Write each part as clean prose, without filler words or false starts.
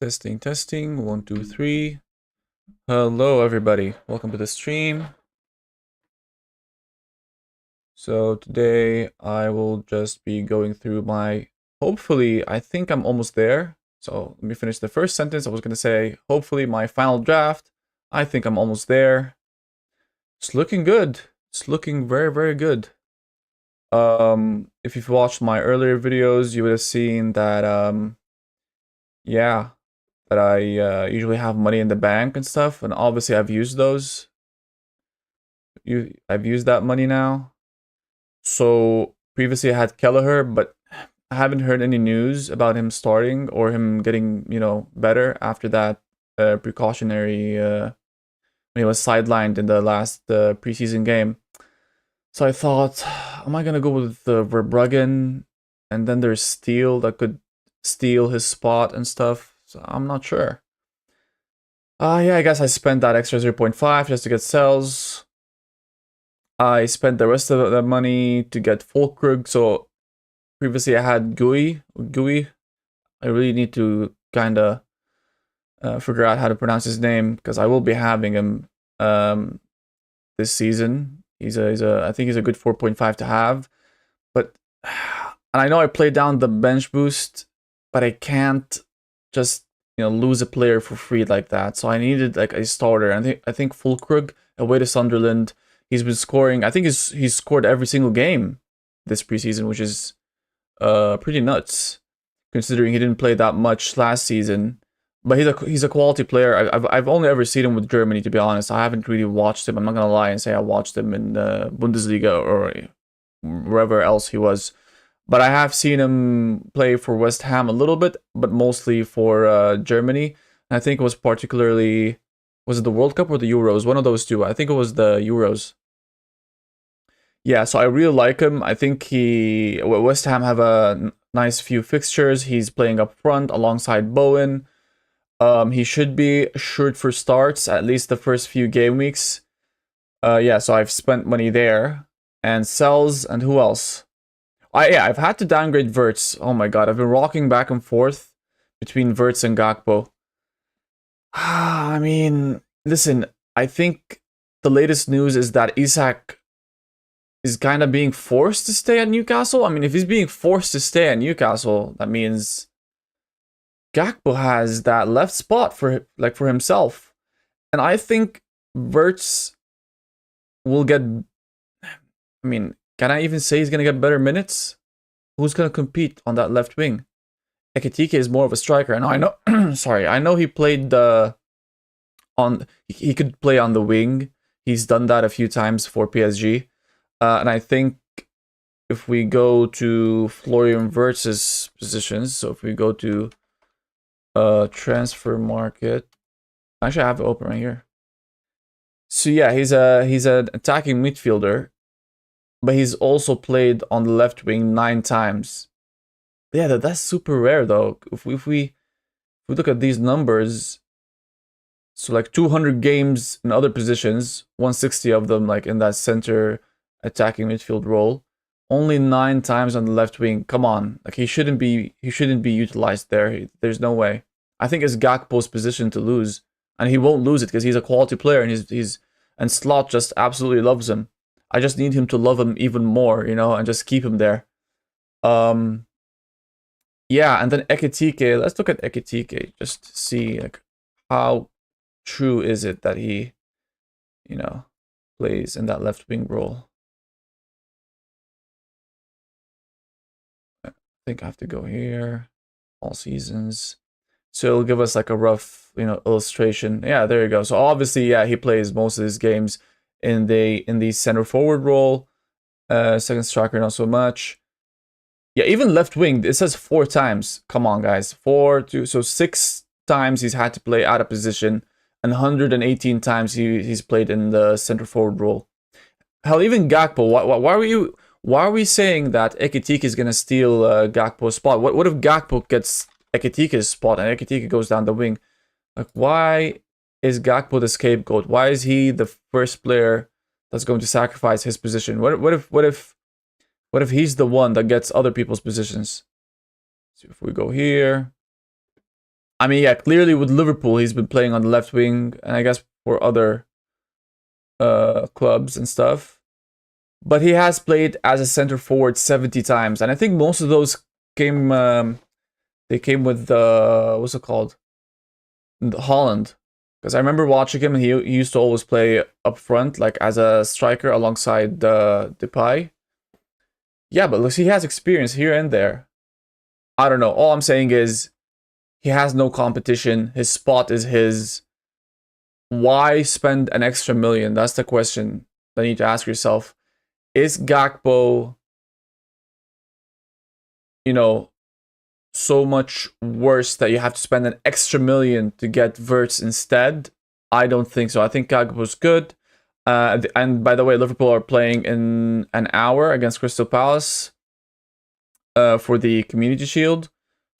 Testing, testing. 1, 2, 3. Hello, everybody. Welcome to the stream. So today I will just be going through my. Hopefully, I think I'm almost there. So let me finish the first sentence. I was gonna say, hopefully, my final draft. I think I'm almost there. It's looking good. It's looking very, very good. If you've watched my earlier videos, you would have seen that. Yeah, that I usually have money in the bank and stuff, and obviously I've used those. I've used that money now. So previously I had Kelleher, but I haven't heard any news about him starting or him getting, better after that precautionary when he was sidelined in the last preseason game. So I thought, am I gonna go with Verbruggen, and then there's Steele that could steal his spot and stuff. So I'm not sure. Yeah, I guess I spent that extra 0.5 just to get cells. I spent the rest of the money to get Fulkrug. So previously I had Gui. I really need to kind of figure out how to pronounce his name because I will be having him this season. I think he's a good 4.5 to have. But and I know I played down the bench boost, but I can't just lose a player for free like that. So I needed like a starter. I think Fulkrug away to Sunderland. He's been scoring. I think he's scored every single game this preseason, which is pretty nuts considering he didn't play that much last season. But he's a quality player. I've only ever seen him with Germany, to be honest. I haven't really watched him. I'm not gonna lie and say I watched him in Bundesliga or wherever else he was. But I have seen him play for West Ham a little bit, but mostly for Germany. And I think it was particularly, was it the World Cup or the Euros? One of those two. I think it was the Euros. Yeah, so I really like him. I think West Ham have a nice few fixtures. He's playing up front alongside Bowen. He should be assured for starts, at least the first few game weeks. Yeah, so I've spent money there. And sells, and who else? I've had to downgrade Verts. Oh my god, I've been rocking back and forth between Verts and Gakpo. I mean, listen, I think the latest news is that Isak is kind of being forced to stay at Newcastle. I mean, if he's being forced to stay at Newcastle, that means Gakpo has that left spot for himself. And I think Verts will get, I mean, can I even say he's going to get better minutes? Who's going to compete on that left wing? Ekitike is more of a striker. And I know, sorry, I know he played he could play on the wing. He's done that a few times for PSG. And I think if we go to Florian Wirtz's positions, so if we go to transfer market, actually I have it open right here. So yeah, he's an attacking midfielder, but he's also played on the left wing 9 times. Yeah, that's super rare though. If we look at these numbers, so like 200 games in other positions, 160 of them like in that center attacking midfield role, only 9 times on the left wing. Come on, like he shouldn't be utilized there. There's no way. I think it's Gakpo's position to lose, and he won't lose it because he's a quality player, and and Slot just absolutely loves him. I just need him to love him even more, and just keep him there. Yeah, and then Ekitike. Let's look at Ekitike just to see like how true is it that he, plays in that left wing role. I think I have to go here. All seasons. So it'll give us like a rough, illustration. Yeah, there you go. So obviously, yeah, he plays most of his games in the center forward role. Second striker, not so much. Yeah, even left wing, it says 4 times. Come on, guys. 4, 2, so 6 times he's had to play out of position, and 118 times he's played in the center forward role. Hell, even Gakpo. Why are we saying that Ekitike is gonna steal Gakpo's spot? What if Gakpo gets Ekitike's spot and Ekitike goes down the wing? Like, why is Gakpo the scapegoat? Why is he the first player that's going to sacrifice his position? What if he's the one that gets other people's positions? So if we go here, I mean, yeah, clearly with Liverpool, he's been playing on the left wing, and I guess for other clubs and stuff. But he has played as a center forward 70 times, and I think most of those came they came with what's it called? The Haaland. Because I remember watching him, and he used to always play up front, like as a striker alongside Depay. Yeah, but look, he has experience here and there. I don't know. All I'm saying is he has no competition. His spot is his. Why spend an extra million? That's the question that you need to ask yourself. Is Gakpo, so much worse that you have to spend an extra million to get Verts instead? I don't think so. I think Gakpo's good. And by the way, Liverpool are playing in an hour against Crystal Palace for the Community Shield.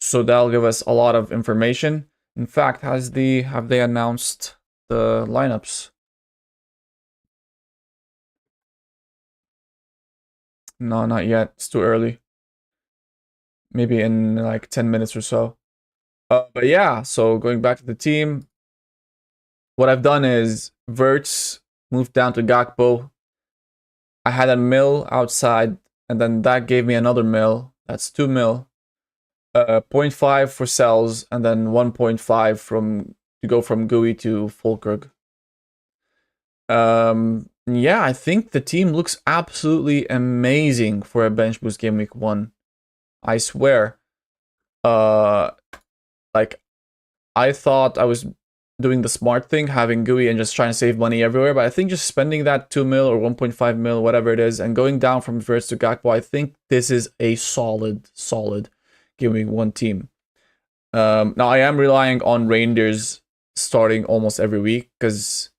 So that'll give us a lot of information. In fact, have they announced the lineups? No, not yet. It's too early. Maybe in like 10 minutes or so. But yeah, so going back to the team, what I've done is Verts moved down to Gakpo. I had a mil outside, and then that gave me another mil. That's 2 mil. 0.5 for Sells, and then 1.5 to go from GUI to Fulkrug. Yeah, I think the team looks absolutely amazing for a bench boost game week 1. I swear. Like, I thought I was doing the smart thing, having GUI and just trying to save money everywhere, but I think just spending that 2 mil or 1.5 mil, whatever it is, and going down from Verts to Gakpo, I think this is a solid game week 1 team. Now I am relying on Rangers starting almost every week, because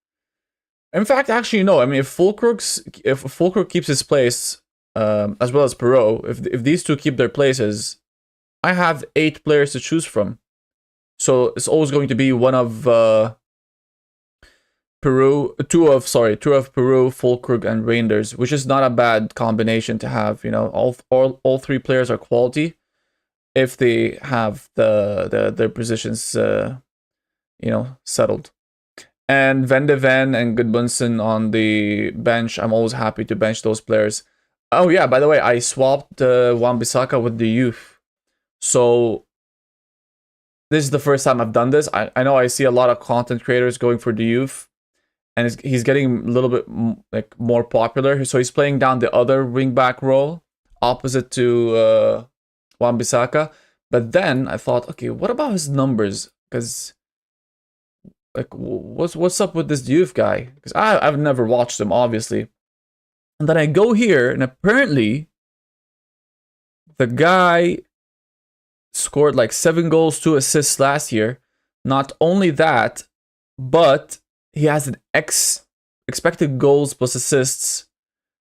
in fact, actually, no. I mean, if Fulkrug keeps his place, as well as Perot, if these two keep their places, I have 8 players to choose from. So it's always going to be one of two of Peru, Fulkrug, and Rangers, which is not a bad combination to have. All 3 players are quality if they have their positions settled. And Van de Ven and Goodbunson on the bench. I'm always happy to bench those players. Oh yeah, by the way, I swapped Wan-Bissaka with the youth. So this is the first time I've done this. I know I see a lot of content creators going for the youth, and he's getting a little bit more popular. So he's playing down the other wingback role, opposite to Wan-Bissaka. But then I thought, okay, what about his numbers? Because what's up with this youth guy? Because I've never watched him, obviously. And then I go here, and apparently the guy scored like 7 goals, 2 assists last year. Not only that, but he has an expected goals plus assists,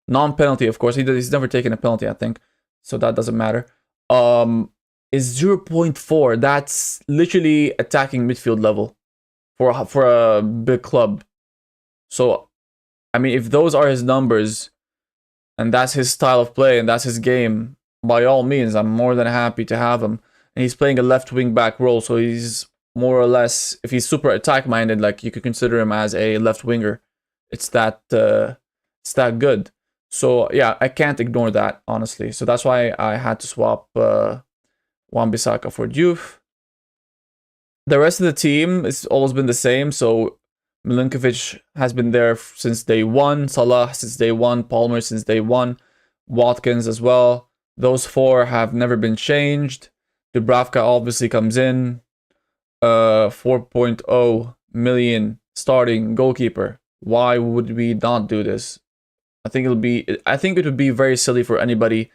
non-penalty, of course. He's never taken a penalty, I think, so that doesn't matter. Is 0.4. That's literally attacking midfield level for a big club. So, I mean, if those are his numbers, and that's his style of play, and that's his game, by all means, I'm more than happy to have him. And he's playing a left wing back role, so he's more or less, if he's super attack minded, like you could consider him as a left winger. It's that good. So yeah, I can't ignore that, honestly. So that's why I had to swap Wan-Bissaka for Diouf. The rest of the team has always been the same. So Milinkovic has been there since day 1, Salah since day 1, Palmer since day 1, Watkins as well. Those 4 have never been changed. Dubravka obviously comes in. 4.0 million starting goalkeeper. Why would we not do this? I think it would be very silly for anybody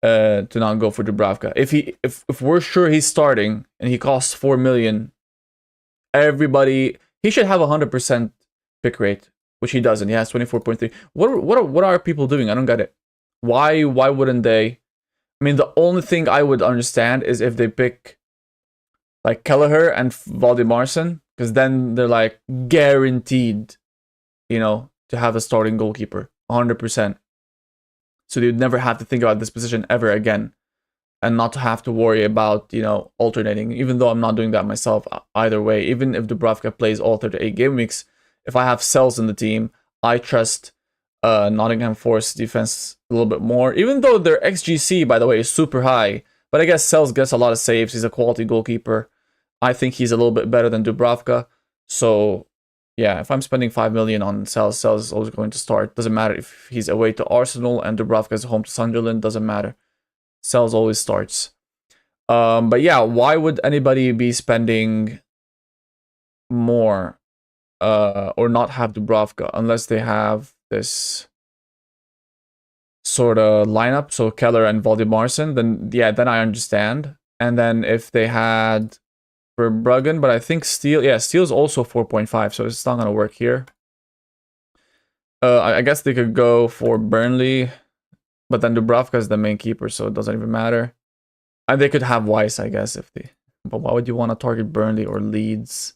to not go for Dubravka. If we're sure he's starting and he costs 4 million, he should have 100% pick rate, which he doesn't. He has 24.3. What are people doing? I don't get it. Why wouldn't they? I mean, the only thing I would understand is if they pick like Kelleher and Valdimarsson, because then they're like guaranteed, to have a starting goalkeeper, 100%. So they'd never have to think about this position ever again. and not to have to worry about, alternating, even though I'm not doing that myself either way. Even if Dubravka plays all 38 game weeks, if I have cells in the team, I trust Nottingham Forest defense a little bit more, even though their XGC, by the way, is super high. But I guess Cells gets a lot of saves. He's a quality goalkeeper. I think he's a little bit better than Dubravka. So, yeah, if I'm spending 5 million on Cells, Cells is always going to start. Doesn't matter if he's away to Arsenal and Dubravka is home to Sunderland. Doesn't matter. Cells always starts. But yeah, why would anybody be spending more or not have Dubravka unless they have this sort of lineup, so Keller and Valdimarsson, then I understand. And then if they had Verbruggen, but I think Steele's also 4.5, so it's not gonna work here. I guess they could go for Burnley, but then Dubravka is the main keeper, so it doesn't even matter. And they could have Weiss, I guess, if they. But why would you want to target Burnley or Leeds,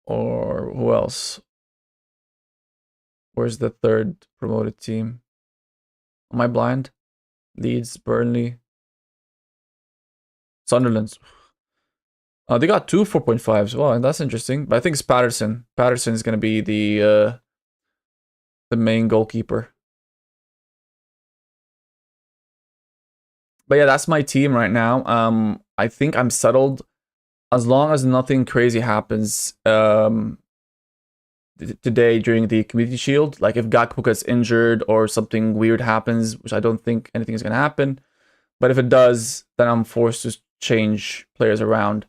or who else? Where's the third promoted team? Am I blind? Leeds, Burnley, Sunderland. They got two 4.5s. Well, that's interesting. But I think it's Patterson. Patterson is going to be the main goalkeeper. But yeah, that's my team right now. I think I'm settled as long as nothing crazy happens today during the Community Shield. Like if Gakpo gets injured or something weird happens, which I don't think anything is going to happen. But if it does, then I'm forced to change players around.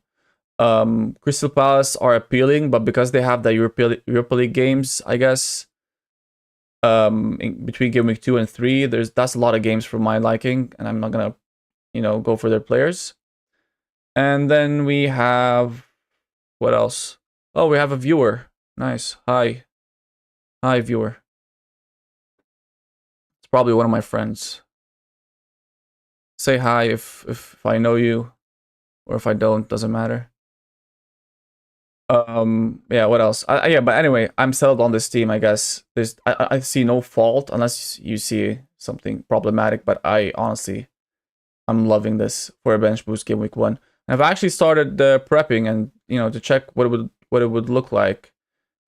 Crystal Palace are appealing, but because they have the Europa League games, I guess, between game week 2 and 3, that's a lot of games for my liking, and I'm not gonna, go for their players. And then we have, what else? Oh, we have a viewer. Nice. Hi, viewer. It's probably one of my friends. Say hi if I know you, or if I don't, doesn't matter. Yeah, what else? Yeah, but anyway, I'm settled on this team, I guess. I see no fault unless you see something problematic, but I'm loving this for a bench boost game week 1. And I've actually started prepping and, to check what it would look like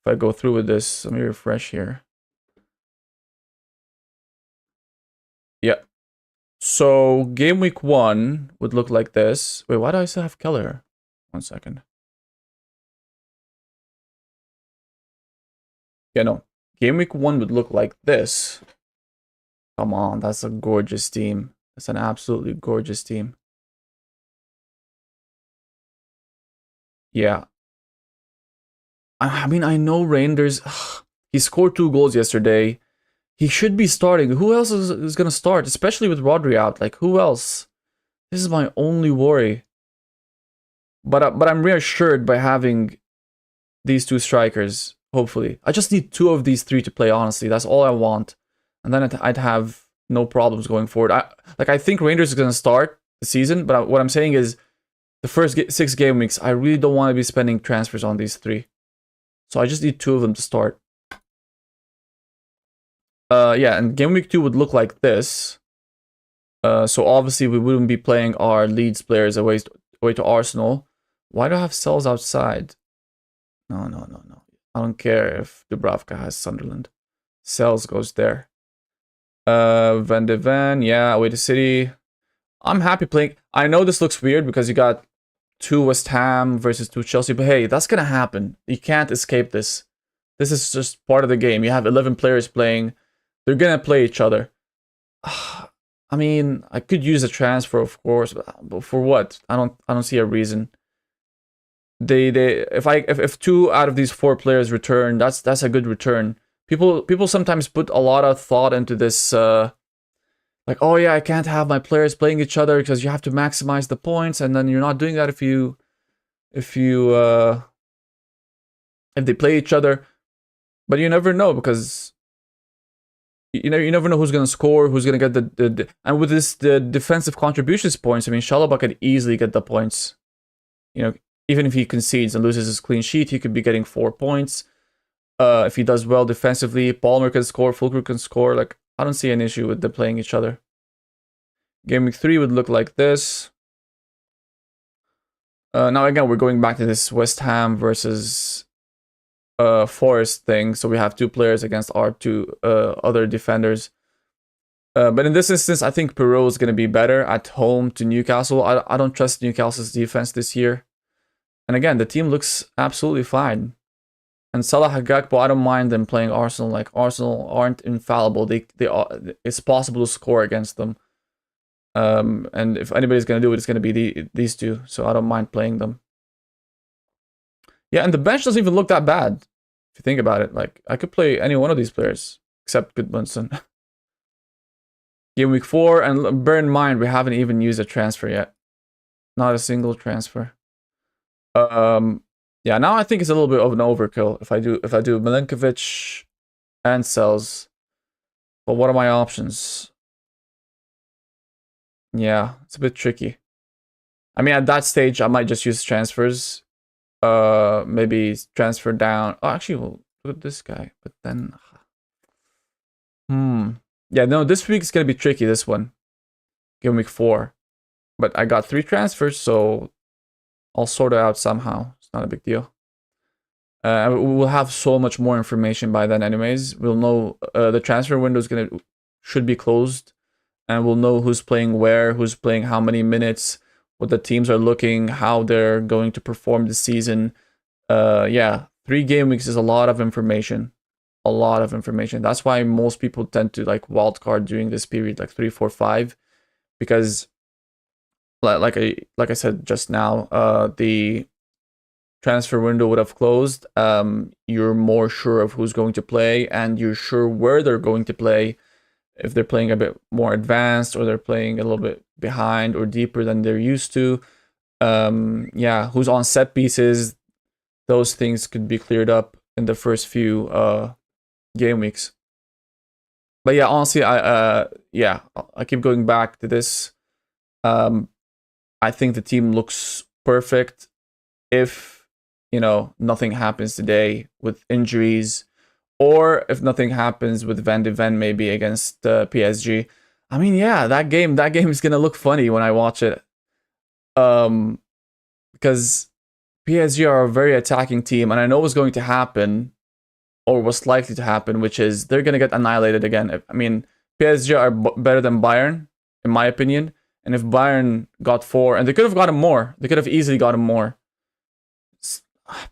if I go through with this. Let me refresh here. Yeah. So game week 1 would look like this. Wait, why do I still have Keller? 1 second. Yeah, no. Game week 1 would look like this. Come on, that's a gorgeous team. That's an absolutely gorgeous team. Yeah. I mean, I know Reinders. He scored 2 goals yesterday. He should be starting. Who else is going to start? Especially with Rodri out. Like, who else? This is my only worry. But I'm reassured by having these 2 strikers. Hopefully, I just need 2 of these 3 to play. Honestly, that's all I want, and then I'd have no problems going forward. I think Rangers is gonna start the season, but what I'm saying is, the first 6 game weeks, I really don't want to be spending transfers on these 3, so I just need 2 of them to start. Yeah, and game week 2 would look like this. So obviously we wouldn't be playing our Leeds players away to Arsenal. Why do I have Cells outside? No. I don't care if Dubravka has Sunderland. Cells goes there. Van de Ven, yeah, away to City. I'm happy playing. I know this looks weird because you got 2 West Ham versus 2 Chelsea, but hey, that's gonna happen. You can't escape this. This is just part of the game. You have 11 players playing. They're gonna play each other. I mean, I could use a transfer, of course, but for what? I don't see a reason. If 2 out of these 4 players return, that's a good return. People sometimes put a lot of thought into this, like, oh yeah, I can't have my players playing each other because you have to maximize the points, and then you're not doing that if they play each other. But you never know, because you never know who's gonna score, who's gonna get the and with the defensive contributions points. I mean, Chalobah could easily get the points. Even if he concedes and loses his clean sheet, he could be getting 4 points. If he does well defensively, Palmer can score, Fulkrug can score. Like, I don't see an issue with them playing each other. Game week 3 would look like this. Now again, we're going back to this West Ham versus Forest thing. So we have 2 players against our 2 other defenders. But in this instance, I think Perot is going to be better at home to Newcastle. I don't trust Newcastle's defense this year. And again, the team looks absolutely fine. And Salah Gakpo, I don't mind them playing Arsenal. Like, Arsenal aren't infallible. It's possible to score against them. And if anybody's going to do it, it's going to be these 2. So I don't mind playing them. Yeah, and the bench doesn't even look that bad. If you think about it. Like, I could play any one of these players. Except Goodmanson. Game week 4. And bear in mind, we haven't even used a transfer yet. Not a single transfer. Yeah, now I think it's a little bit of an overkill if I do Milinkovic and Sells. But what are my options? Yeah, it's a bit tricky. I mean, at that stage, I might just use transfers. Maybe transfer down. Oh, actually, we'll look at this guy. But then, yeah, no, this week is gonna be tricky. This one, game week 4. But I got 3 transfers, so I'll sort it out somehow. It's not a big deal. We'll have so much more information by then anyways. We'll know the transfer window should be closed, and we'll know who's playing where, who's playing how many minutes, what the teams are looking, how they're going to perform this season. Yeah, 3 game weeks is a lot of information. A lot of information. That's why most people tend to like wildcard during this period, like 3, 4, 5, because like I said just now, the transfer window would have closed. You're more sure of who's going to play, and you're sure where they're going to play. If they're playing a bit more advanced, or they're playing a little bit behind or deeper than they're used to. Yeah, who's on set pieces. Those things could be cleared up in the first few game weeks. But yeah, honestly, I keep going back to this. I think the team looks perfect if, nothing happens today with injuries, or if nothing happens with Van de Ven maybe against PSG. I mean, yeah, that game is gonna look funny when I watch it. Because PSG are a very attacking team, and I know what's going to happen, or what's likely to happen, which is they're gonna get annihilated again. I mean, PSG are better than Bayern, in my opinion. And if Bayern got 4, and they could have gotten more, they could have easily gotten more.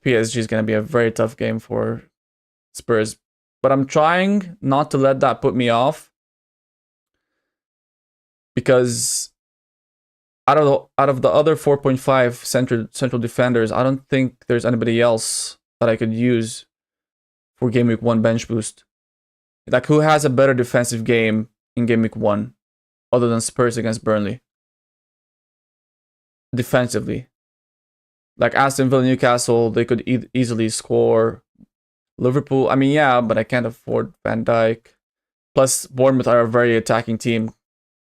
PSG is going to be a very tough game for Spurs. But I'm trying not to let that put me off. Because out of the other 4.5 central defenders, I don't think there's anybody else that I could use for Game Week 1 bench boost. Like, who has a better defensive game in Game Week 1? Other than Spurs against Burnley. Defensively. Like Aston Villa, Newcastle, they could easily score. Liverpool, I mean, yeah, but I can't afford Van Dijk. Plus, Bournemouth are a very attacking team.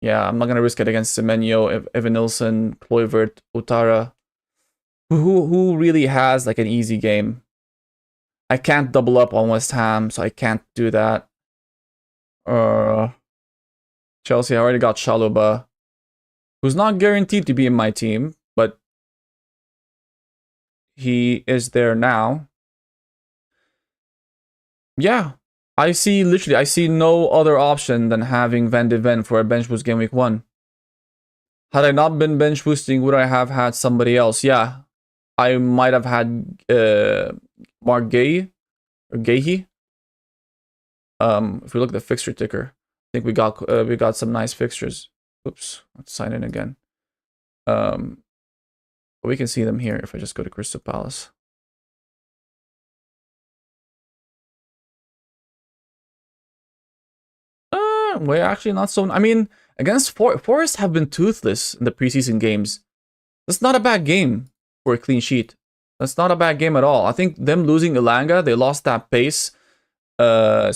Yeah, I'm not going to risk it against Semenyo, Evan Nilsson, Kluivert, Utara. Who really has like an easy game? I can't double up on West Ham, so I can't do that. Chelsea, I already got Chalobah, who's not guaranteed to be in my team, but he is there now. Yeah, I see no other option than having Van de Ven for a bench boost game week 1. Had I not been bench boosting, would I have had somebody else? Yeah, I might have had Mark Gay or Gahey. If we look at the fixture ticker, I think we got some nice fixtures. Oops, let's sign in again. We can see them here if I just go to Crystal Palace. We're actually not so. I mean, against Forest have been toothless in the preseason games. That's not a bad game for a clean sheet. That's not a bad game at all. I think them losing Elanga, they lost that pace. So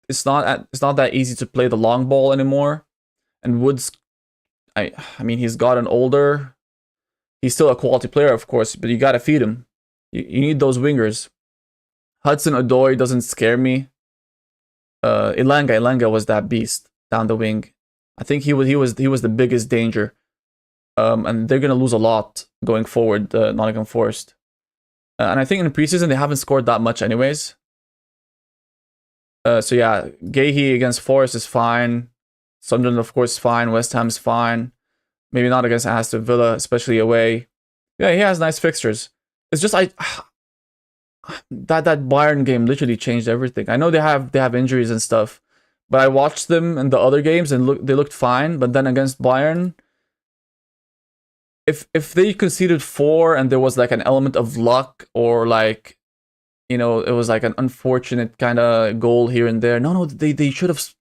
it's not that easy to play the long ball anymore. And Woods, I mean, he's gotten older. He's still a quality player, of course, but you gotta feed him. You need those wingers. Hudson-Odoi doesn't scare me. Elanga was that beast down the wing. I think he was the biggest danger. And they're gonna lose a lot going forward. Nottingham Forest, and I think in preseason they haven't scored that much anyways. So yeah, Gahey against Forest is fine. Sunderland, of course, fine. West Ham's fine. Maybe not against Aston Villa, especially away. Yeah, he has nice fixtures. It's just that Bayern game literally changed everything. I know they have injuries and stuff, but I watched them in the other games and they looked fine. But then against Bayern, if they conceded 4 and there was like an element of luck or like, it was like an unfortunate kind of goal here and there. No, they should have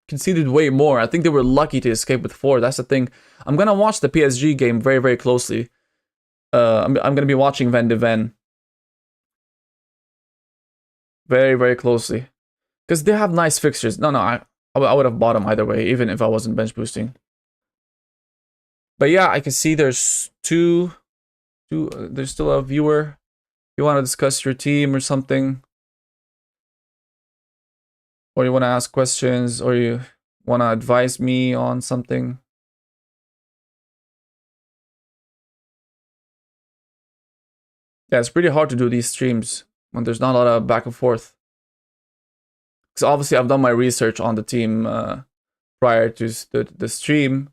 conceded way more. I think they were lucky to escape with 4. That's the thing. I'm gonna watch the PSG game very, very closely. I'm gonna be watching Van de Ven very, very closely because they have nice fixtures. No, I would have bought them either way, even if I wasn't bench boosting. But yeah, I can see there's two. There's still a viewer. You want to discuss your team or something, or you want to ask questions, or you want to advise me on something. Yeah, it's pretty hard to do these streams when there's not a lot of back and forth. Because obviously I've done my research on the team prior to the stream.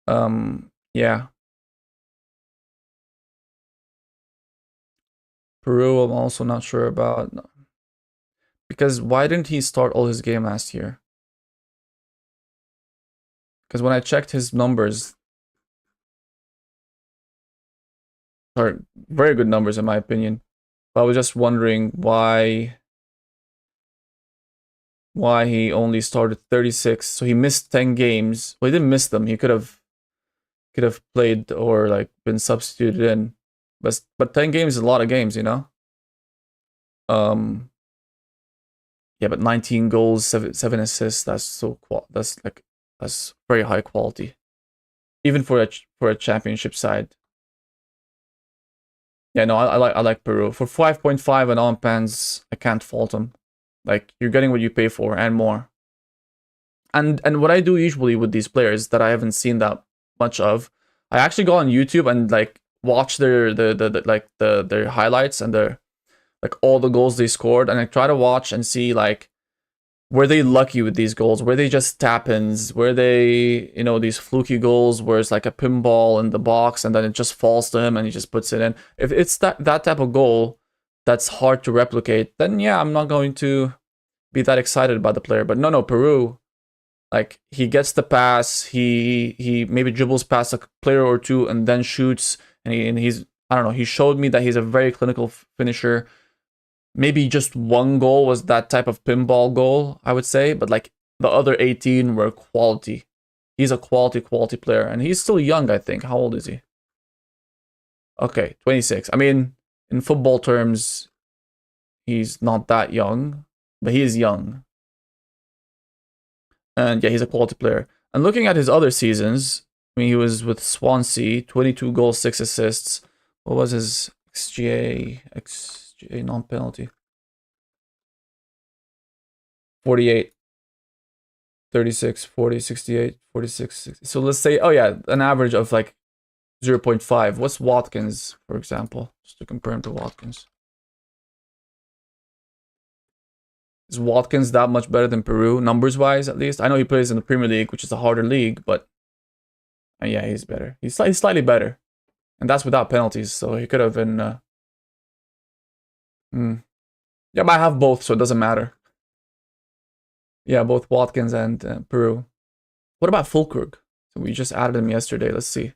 Yeah. Peru, I'm also not sure about. Because why didn't he start all his game last year? Because when I checked his numbers, are very good numbers in my opinion. But I was just wondering why he only started 36. So he missed 10 games. Well, he didn't miss them. He could have played or like been substituted in. But 10 games is a lot of games, Yeah, but 19 goals, 7 assists. That's very high quality, even for a championship side. Yeah, no, I like Peru for 5.5 and on pens. I can't fault them. Like, you're getting what you pay for and more. And what I do usually with these players that I haven't seen that much of, I actually go on YouTube and like watch their highlights and their like all the goals they scored, and I try to watch and see like, were they lucky with these goals? Were they just tap-ins? Were they, these fluky goals where it's like a pinball in the box and then it just falls to him and he just puts it in? If it's that type of goal that's hard to replicate, then yeah, I'm not going to be that excited about the player. But no, Peru, like, he gets the pass, he maybe dribbles past a player or two and then shoots, and he's, I don't know, he showed me that he's a very clinical finisher. Maybe just one goal was that type of pinball goal, I would say, but like the other 18 were quality. He's a quality player, and he's still young, I think. How old is he? Okay, 26. I mean, in football terms, he's not that young, but he is young. And yeah, he's a quality player. And looking at his other seasons, I mean, he was with Swansea, 22 goals, 6 assists. What was his XGA non-penalty? 48, 36, 40, 68, 46, 60. So let's say, oh yeah, an average of like 0.5. What's Watkins, for example? Just to compare him to Watkins. Is Watkins that much better than Peru, numbers-wise, at least? I know he plays in the Premier League, which is a harder league, but yeah, he's better. He's slightly better. And that's without penalties, so he could have been... Yeah, but I have both, so it doesn't matter. Yeah, both Watkins and Peru. What about Fulkrug? So we just added him yesterday. Let's see.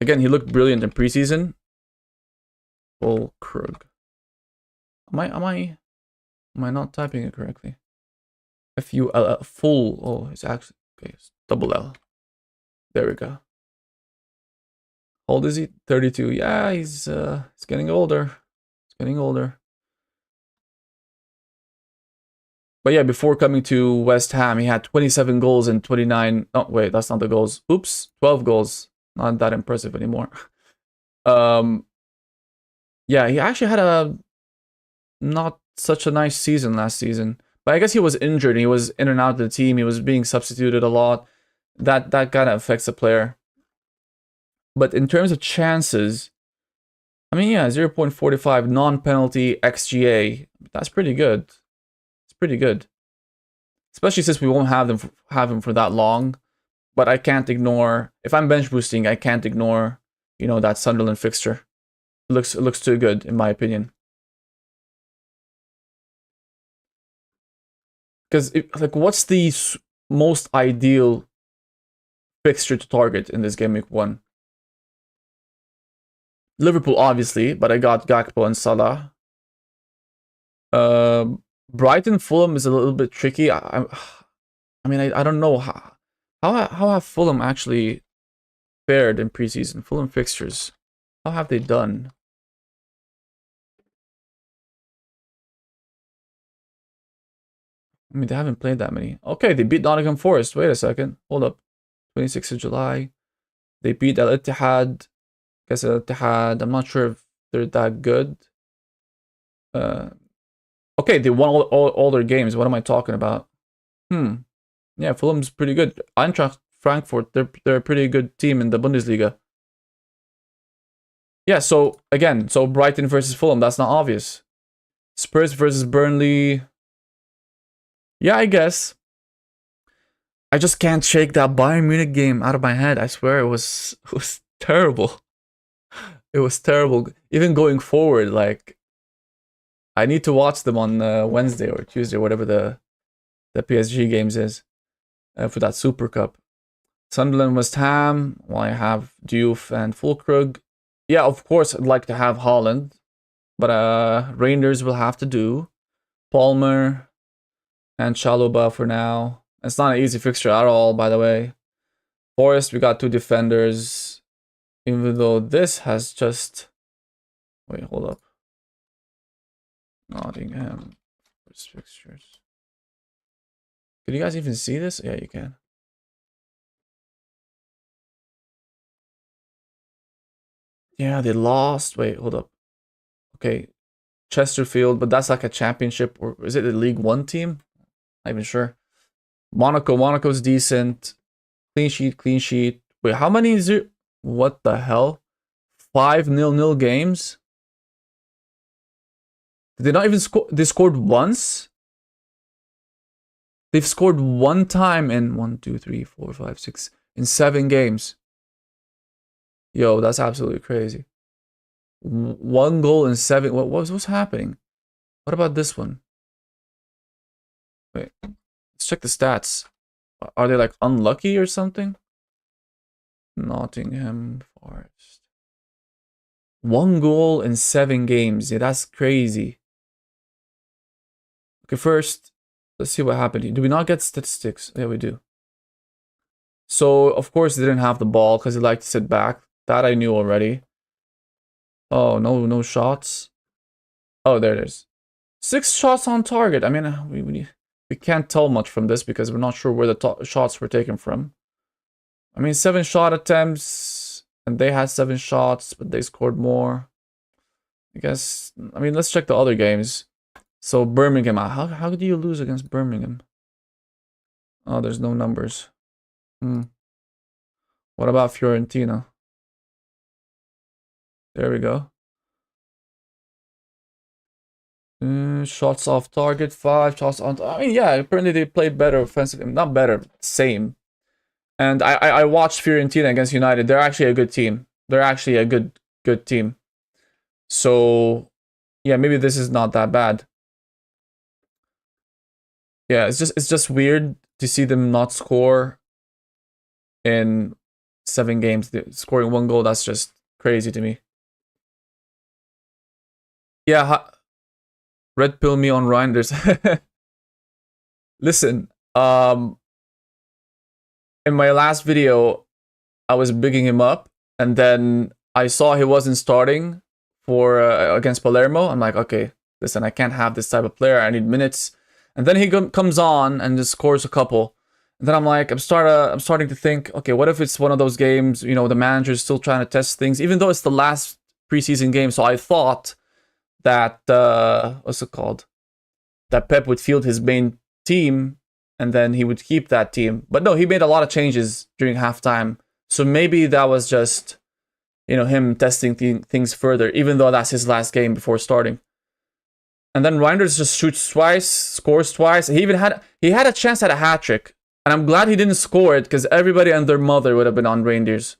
Again, he looked brilliant in preseason. Fulkrug. Am I not typing it correctly? F-U-L-L. Full. Oh, it's actually... Okay, it's double L. There we go. How old is he? 32. Yeah, he's getting older. He's getting older. But yeah, before coming to West Ham, he had 27 goals and 29... Oh, wait, that's not the goals. Oops, 12 goals. Not that impressive anymore. Yeah, he actually had a not such a nice season last season. But But I guess he was injured. He was in and out of the team. He was being substituted a lot. That kind of affects a player. But in terms of chances, I mean, yeah, 0.45 non-penalty XGA. That's pretty good. It's pretty good. Especially since we won't have him for that long. But I can't ignore, if I'm bench boosting, I can't ignore, you know, that Sunderland fixture. It looks too good, in my opinion. Because, like, what's the most ideal fixture to target in this Gameweek 1? Liverpool, obviously, but I got Gakpo and Salah. Brighton, Fulham is a little bit tricky. I mean, I don't know how have Fulham actually fared in preseason. Fulham fixtures, how have they done? I mean, they haven't played that many. Okay, they beat Nottingham Forest. Wait a second. Hold up. 26th of July. They beat Al Ittihad. Guess Al Ittihad. I'm not sure if they're that good. Okay, they won all their games. What am I talking about? Yeah, Fulham's pretty good. Eintracht Frankfurt, they're a pretty good team in the Bundesliga. Yeah, so again, so Brighton versus Fulham, that's not obvious. Spurs versus Burnley. Yeah, I guess. I just can't shake that Bayern Munich game out of my head. I swear it was terrible. It was terrible. Even going forward, like, I need to watch them on Wednesday or Tuesday, whatever the PSG games is for that Super Cup. Sunderland, West Ham. Well, I have Diouf and Fulkrug. Yeah, of course, I'd like to have Haaland, but Rangers will have to do. Palmer and Chalobah for now. It's not an easy fixture at all, by the way. Forest, we got 2 defenders. Even though this has just... Wait, hold up. Nottingham Forest fixtures. Can you guys even see this? Yeah, you can. Yeah, they lost. Wait, hold up. Okay. Chesterfield, but that's like a championship, or is it a League 1 team? Not even sure. Monaco's decent. Clean sheet. Wait, how many is it? What the hell? 5-0 games? Did they not even score? They scored once? They've scored 1 time in 1, 2, 3, 4, 5, 6 in 7 games. Yo, that's absolutely crazy. 1 goal in 7. What's happening? What about this one? Wait, let's check the stats. Are they like unlucky or something? Nottingham Forest. 1 goal in 7 games. Yeah, that's crazy. Okay, first, let's see what happened here. Do we not get statistics? Yeah, we do. So, of course, they didn't have the ball because they like to sit back. That I knew already. Oh, no shots. Oh, there it is. 6 shots on target. I mean, we can't tell much from this because we're not sure where the shots were taken from. I mean, 7 shot attempts, and they had 7 shots, but they scored more. I guess, I mean, let's check the other games. So, Birmingham, how do you lose against Birmingham? Oh, there's no numbers. What about Fiorentina? There we go. Shots off target, 5 shots on. I mean, yeah, apparently they played better offensively. Not better, same. And I watched Fiorentina against United. They're actually a good team. They're actually a good team. So, yeah, maybe this is not that bad. Yeah, it's just weird to see them not score in 7 games. Scoring 1 goal, that's just crazy to me. Yeah, red pill me on Reinders. Listen, in my last video, I was bigging him up, and then I saw he wasn't starting for against Palermo. I'm like, okay, listen, I can't have this type of player. I need minutes. And then he comes on and just scores a couple. And then I'm like, I'm starting to think, okay, what if it's one of those games, you know, the manager's still trying to test things, even though it's the last preseason game. So I thought that, what's it called? That Pep would field his main team, and then he would keep that team. But no, he made a lot of changes during halftime. So maybe that was just, him testing things further, even though that's his last game before starting. And then Reinders just shoots twice, scores twice. He had a chance at a hat trick, and I'm glad he didn't score it because everybody and their mother would have been on reindeers.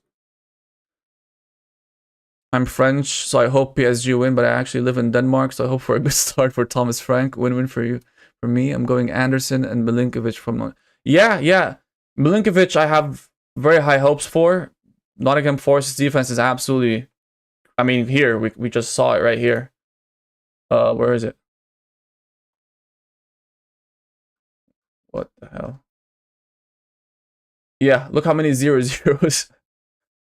I'm French, so I hope PSG win, but I actually live in Denmark, so I hope for a good start for Thomas Frank. Win-win for you. For me, I'm going Anderson and Milinkovic from... Yeah. Milinkovic, I have very high hopes for. Nottingham Forest's defense is absolutely... I mean, here, we just saw it right here. Where is it? What the hell? Yeah, look how many 0-0s.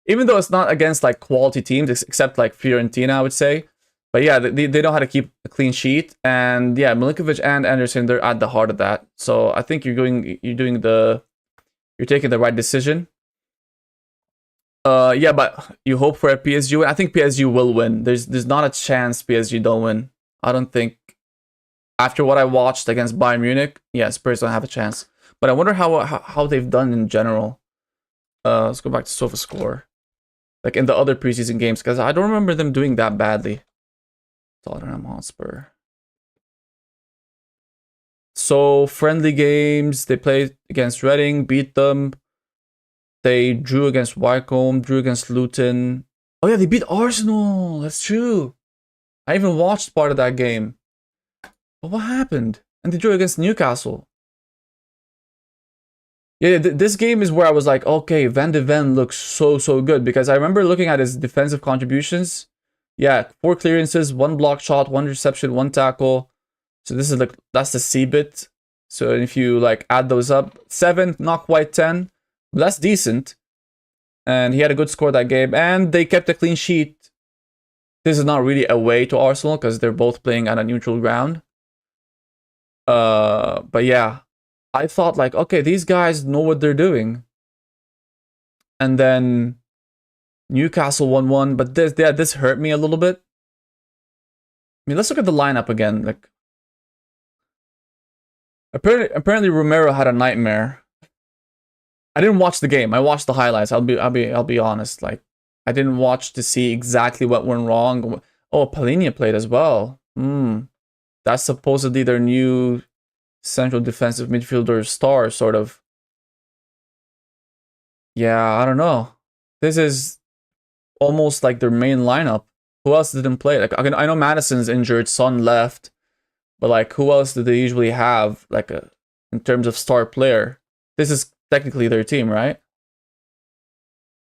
Even though it's not against like quality teams, except like Fiorentina, I would say. But yeah, they know how to keep a clean sheet. And yeah, Milinkovic and Anderson, they're at the heart of that. So I think you're taking the right decision. Yeah, but you hope for a PSG win. I think PSG will win. There's not a chance PSG don't win. I don't think. After what I watched against Bayern Munich, yeah, Spurs don't have a chance. But I wonder how they've done in general. Let's go back to SofaScore. Like in the other preseason games, because I don't remember them doing that badly. Tottenham Hotspur. So, friendly games. They played against Reading, beat them. They drew against Wycombe, drew against Luton. Oh yeah, they beat Arsenal. That's true. I even watched part of that game. But what happened? And they drew against Newcastle. Yeah, this game is where I was like, okay, Van de Ven looks so good. Because I remember looking at his defensive contributions. Yeah, 4 clearances, 1 block shot, 1 reception, 1 tackle. So this is like, that's the C bit. So if you like add those up, 7, not quite 10. But that's decent. And he had a good score that game. And they kept a clean sheet. This is not really away to Arsenal because they're both playing on a neutral ground. But yeah. I thought like, okay, these guys know what they're doing. And then Newcastle 1-1, but this hurt me a little bit. I mean, let's look at the lineup again. Like, apparently Romero had a nightmare. I didn't watch the game. I watched the highlights. I'll be honest. Like, I didn't watch to see exactly what went wrong. Oh, Palhinha played as well. That's supposedly their new central defensive midfielder star, sort of. Yeah, I don't know. This is almost like their main lineup. Who else didn't play? Like, I know Madison's injured, Son left, but like, who else do they usually have? Like, in terms of star player, this is technically their team, right?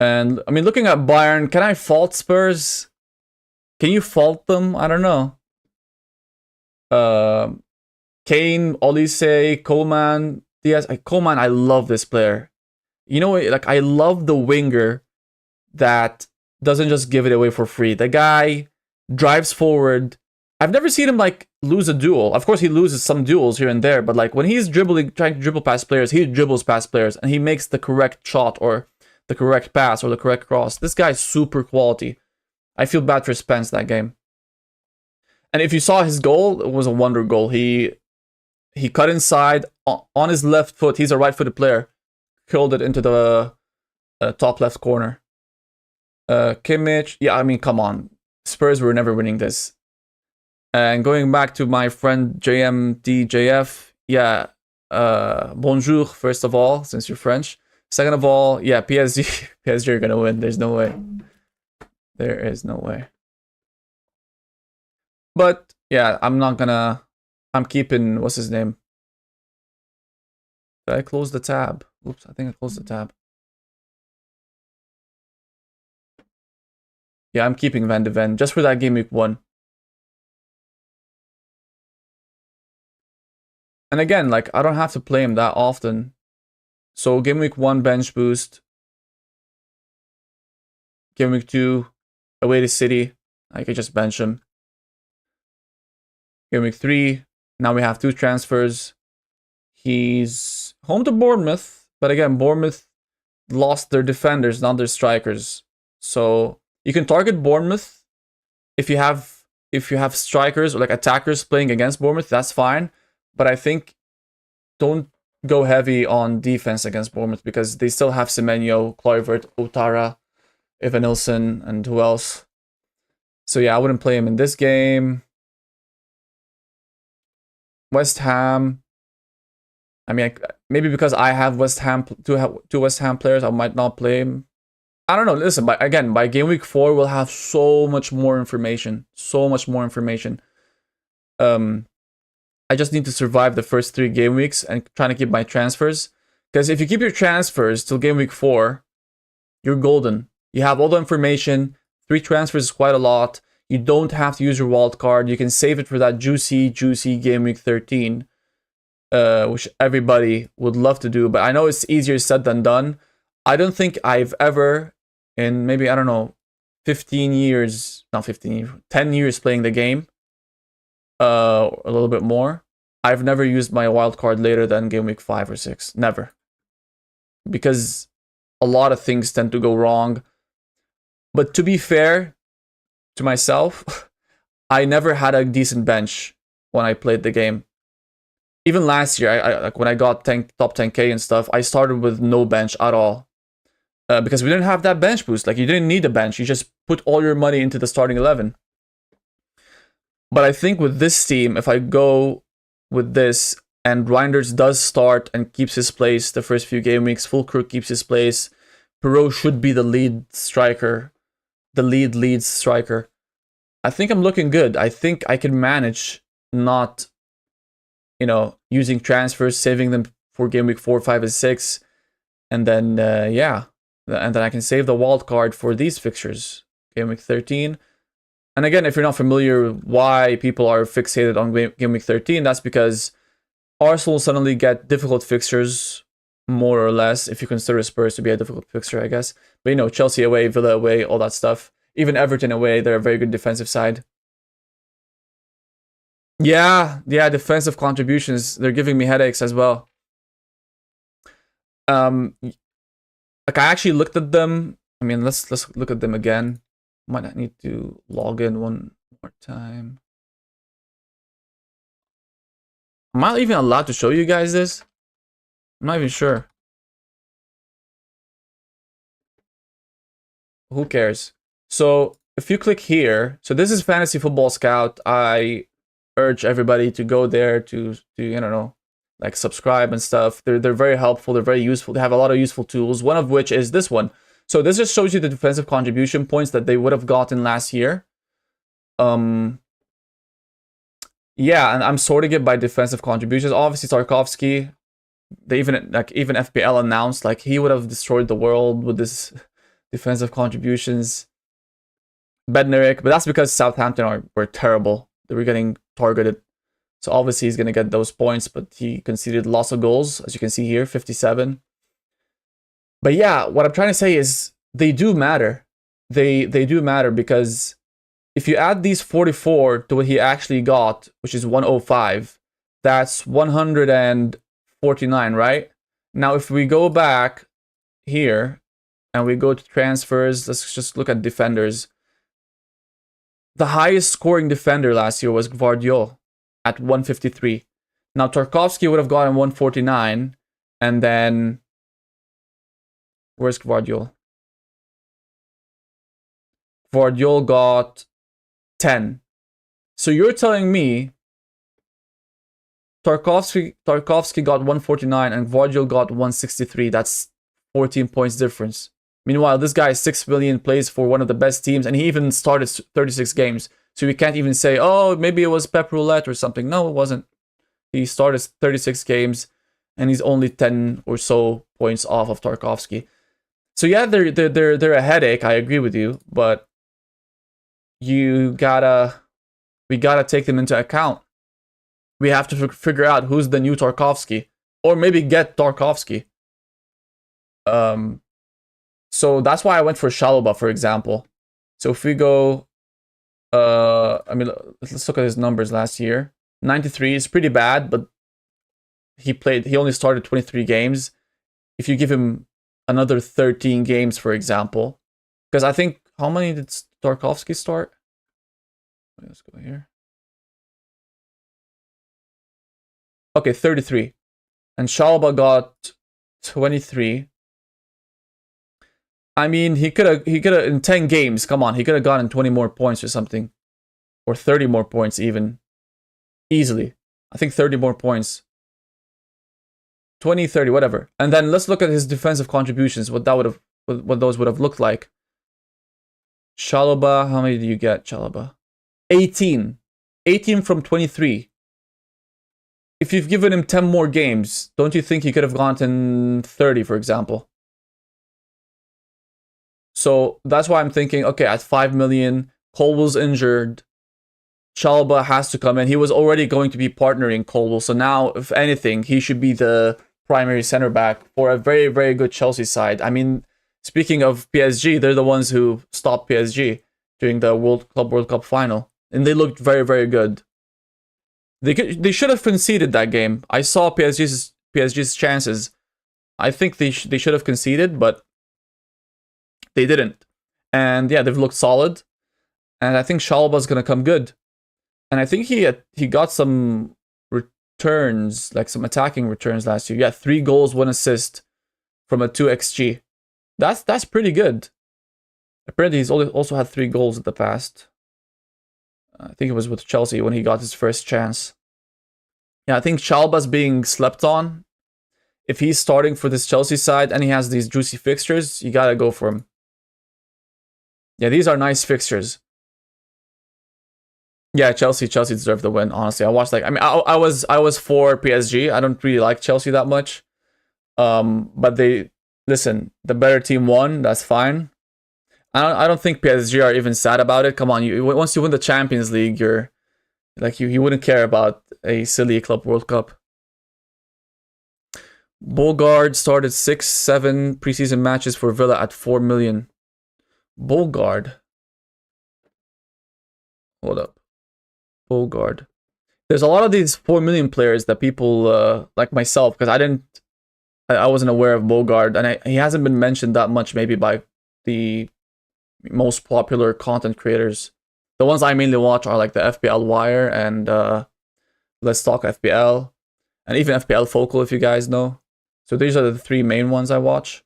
And I mean, looking at Bayern, can I fault Spurs? Can you fault them? I don't know. Kane, Olise, Coleman, Diaz. Coleman, I love this player. You know, like, I love the winger that doesn't just give it away for free. The guy drives forward. I've never seen him like lose a duel. Of course, he loses some duels here and there, but like when he's trying to dribble past players, he dribbles past players and he makes the correct shot or the correct pass or the correct cross. This guy's super quality. I feel bad for Spence that game. And if you saw his goal, it was a wonder goal. He cut inside on his left foot. He's a right-footed player. Curled it into the top left corner. Kimmich. Yeah, I mean, come on. Spurs were never winning this. And going back to my friend JMDJF. Yeah. Bonjour, first of all, since you're French. Second of all, yeah, PSG. PSG are going to win. There's no way. There is no way. But, yeah, I'm keeping, what's his name? Did I close the tab? Oops, I think I closed the tab. Yeah, I'm keeping Van de Ven just for that Gameweek 1. And again, like, I don't have to play him that often. So Gameweek 1 bench boost. Gameweek 2 away to City. I could just bench him. Gameweek 3. Now we have 2 transfers. He's home to Bournemouth. But again, Bournemouth lost their defenders, not their strikers. So you can target Bournemouth if you have strikers or like attackers playing against Bournemouth. That's fine. But I think don't go heavy on defense against Bournemouth because they still have Semenyo, Kluivert, Otara, Evanilson, and who else? So yeah, I wouldn't play him in this game. West Ham. I mean, maybe because I have West Ham, two West Ham players, I might not play him. I don't know. Listen, but again, by game week 4, we'll have so much more information. So much more information. I just need to survive the first 3 game weeks and trying to keep my transfers. Because if you keep your transfers till game week 4, you're golden. You have all the information. 3 transfers is quite a lot. You don't have to use your wild card. You can save it for that juicy game week 13. Which everybody would love to do. But I know it's easier said than done. I don't think I've ever, in maybe, I don't know, 15 years, not 15 years, 10 years playing the game, a little bit more, I've never used my wild card later than game week 5 or 6. Never. Because a lot of things tend to go wrong. But to be fair to myself, I never had a decent bench when I played the game. Even last year, I like when I got top 10k and stuff, I started with no bench at all. Because we didn't have that bench boost. Like, you didn't need a bench. You just put all your money into the starting 11. But I think with this team, if I go with this, and Reinders does start and keeps his place the first few game weeks, Fulkrug keeps his place, Perot should be the lead striker, the lead striker. I think I'm looking good. I think I can manage not, you know, using transfers, saving them for game week 4, 5, and 6. And then, yeah. And then I can save the wild card for these fixtures. Game week 13. And again, if you're not familiar why people are fixated on game week 13, that's because Arsenal suddenly get difficult fixtures, more or less, if you consider Spurs to be a difficult fixture, I guess. But, you know, Chelsea away, Villa away, all that stuff. Even Everton away, they're a very good defensive side. Yeah, defensive contributions, they're giving me headaches as well. Like, I actually looked at them. I mean, let's look at them again. Might need to log in one more time. Am I even allowed to show you guys this? I'm not even sure. Who cares? So if you click here, so this is Fantasy Football Scout. I urge everybody to go there to you know, like, subscribe and stuff. They're very helpful. They're very useful. They have a lot of useful tools. One of which is this one. So this just shows you the defensive contribution points that they would have gotten last year. Yeah, and I'm sorting it by defensive contributions. Obviously, Tarkovsky, they even FPL announced like he would have destroyed the world with this defensive contributions. Bednarik, but that's because Southampton were terrible. They were getting targeted. So obviously he's going to get those points, but he conceded lots of goals, as you can see here, 57. But yeah, what I'm trying to say is they do matter. They do matter because if you add these 44 to what he actually got, which is 105, that's 149, right? Now, if we go back here and we go to transfers, let's just look at defenders. The highest scoring defender last year was Gvardiol at 153. Now, Tarkovsky would have gotten 149, and then where's Gvardiol? Gvardiol got 10. So you're telling me Tarkovsky got 149 and Gvardiol got 163. That's 14 points difference. Meanwhile, this guy is 6 million, plays for one of the best teams, and he even started 36 games. So we can't even say, oh, maybe it was Pep Roulette or something. No, it wasn't. He started 36 games, and he's only 10 or so points off of Tarkovsky. So yeah, they're a headache. I agree with you, but we gotta take them into account. We have to figure out who's the new Tarkovsky, or maybe get Tarkovsky. So that's why I went for Shalobah, for example. So if we go, I mean, let's look at his numbers last year. 93 is pretty bad, but he only started 23 games. If you give him another 13 games, for example, because I think, how many did Tarkovsky start? Let's go here. Okay, 33. And Shalba got 23. I mean, he could have in 10 games. Come on, he could have gotten 20 more points or something, or 30 more points even, easily. I think 30 more points. 20, 30, whatever. And then let's look at his defensive contributions. What those would have looked like. Chalobah, how many do you get, Chalobah? 18. 18 from 23. If you've given him 10 more games, don't you think he could have gotten 30, for example? So that's why I'm thinking, okay, at 5 million, Colwell's injured. Chalobah has to come in. He was already going to be partnering Colwell. So now, if anything, he should be the primary center back for a very, very good Chelsea side. I mean, speaking of PSG, they're the ones who stopped PSG during the World Cup final. And they looked very, very good. They should have conceded that game. I saw PSG's chances. I think they should have conceded, but they didn't. And yeah, they've looked solid. And I think Chalobah's going to come good. And I think he got some returns, like some attacking returns last year. Yeah, 3 goals, 1 assist from a 2 XG. That's pretty good. Apparently, he's also had 3 goals in the past. I think it was with Chelsea when he got his first chance. Yeah, I think Chalobah's being slept on. If he's starting for this Chelsea side and he has these juicy fixtures, you gotta go for him. Yeah, these are nice fixtures. Yeah, Chelsea deserved the win. Honestly, I was for PSG. I don't really like Chelsea that much. But listen. The better team won. That's fine. I don't think PSG are even sad about it. Come on, once you win the Champions League, you're like you wouldn't care about a silly Club World Cup. Bulgard started 6-7 preseason matches for Villa at 4 million. Bulgard. Hold up. Bulgard. There's a lot of these 4 million players that people like myself, because I wasn't aware of Bulgard, and he hasn't been mentioned that much maybe by the most popular content creators. The ones I mainly watch are like the FPL Wire and Let's Talk FPL, and even FPL Focal, if you guys know. So these are the 3 main ones I watch.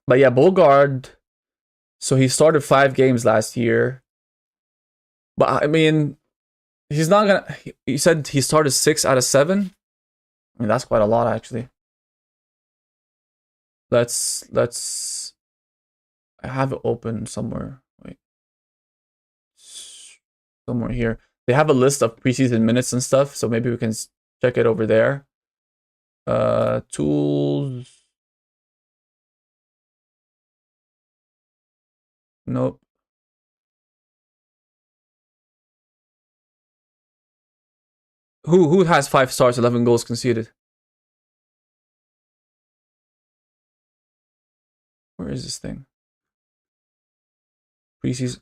But yeah, Bulgard. So he started 5 games last year. But I mean, he's not gonna. He said he started 6 out of 7. I mean, that's quite a lot actually. Let's. I have it open somewhere. Wait. Somewhere here. They have a list of preseason minutes and stuff, so maybe we can check it over there. Tools. Nope. Who has 5 stars, 11 goals conceded? Where is this thing? Preseason.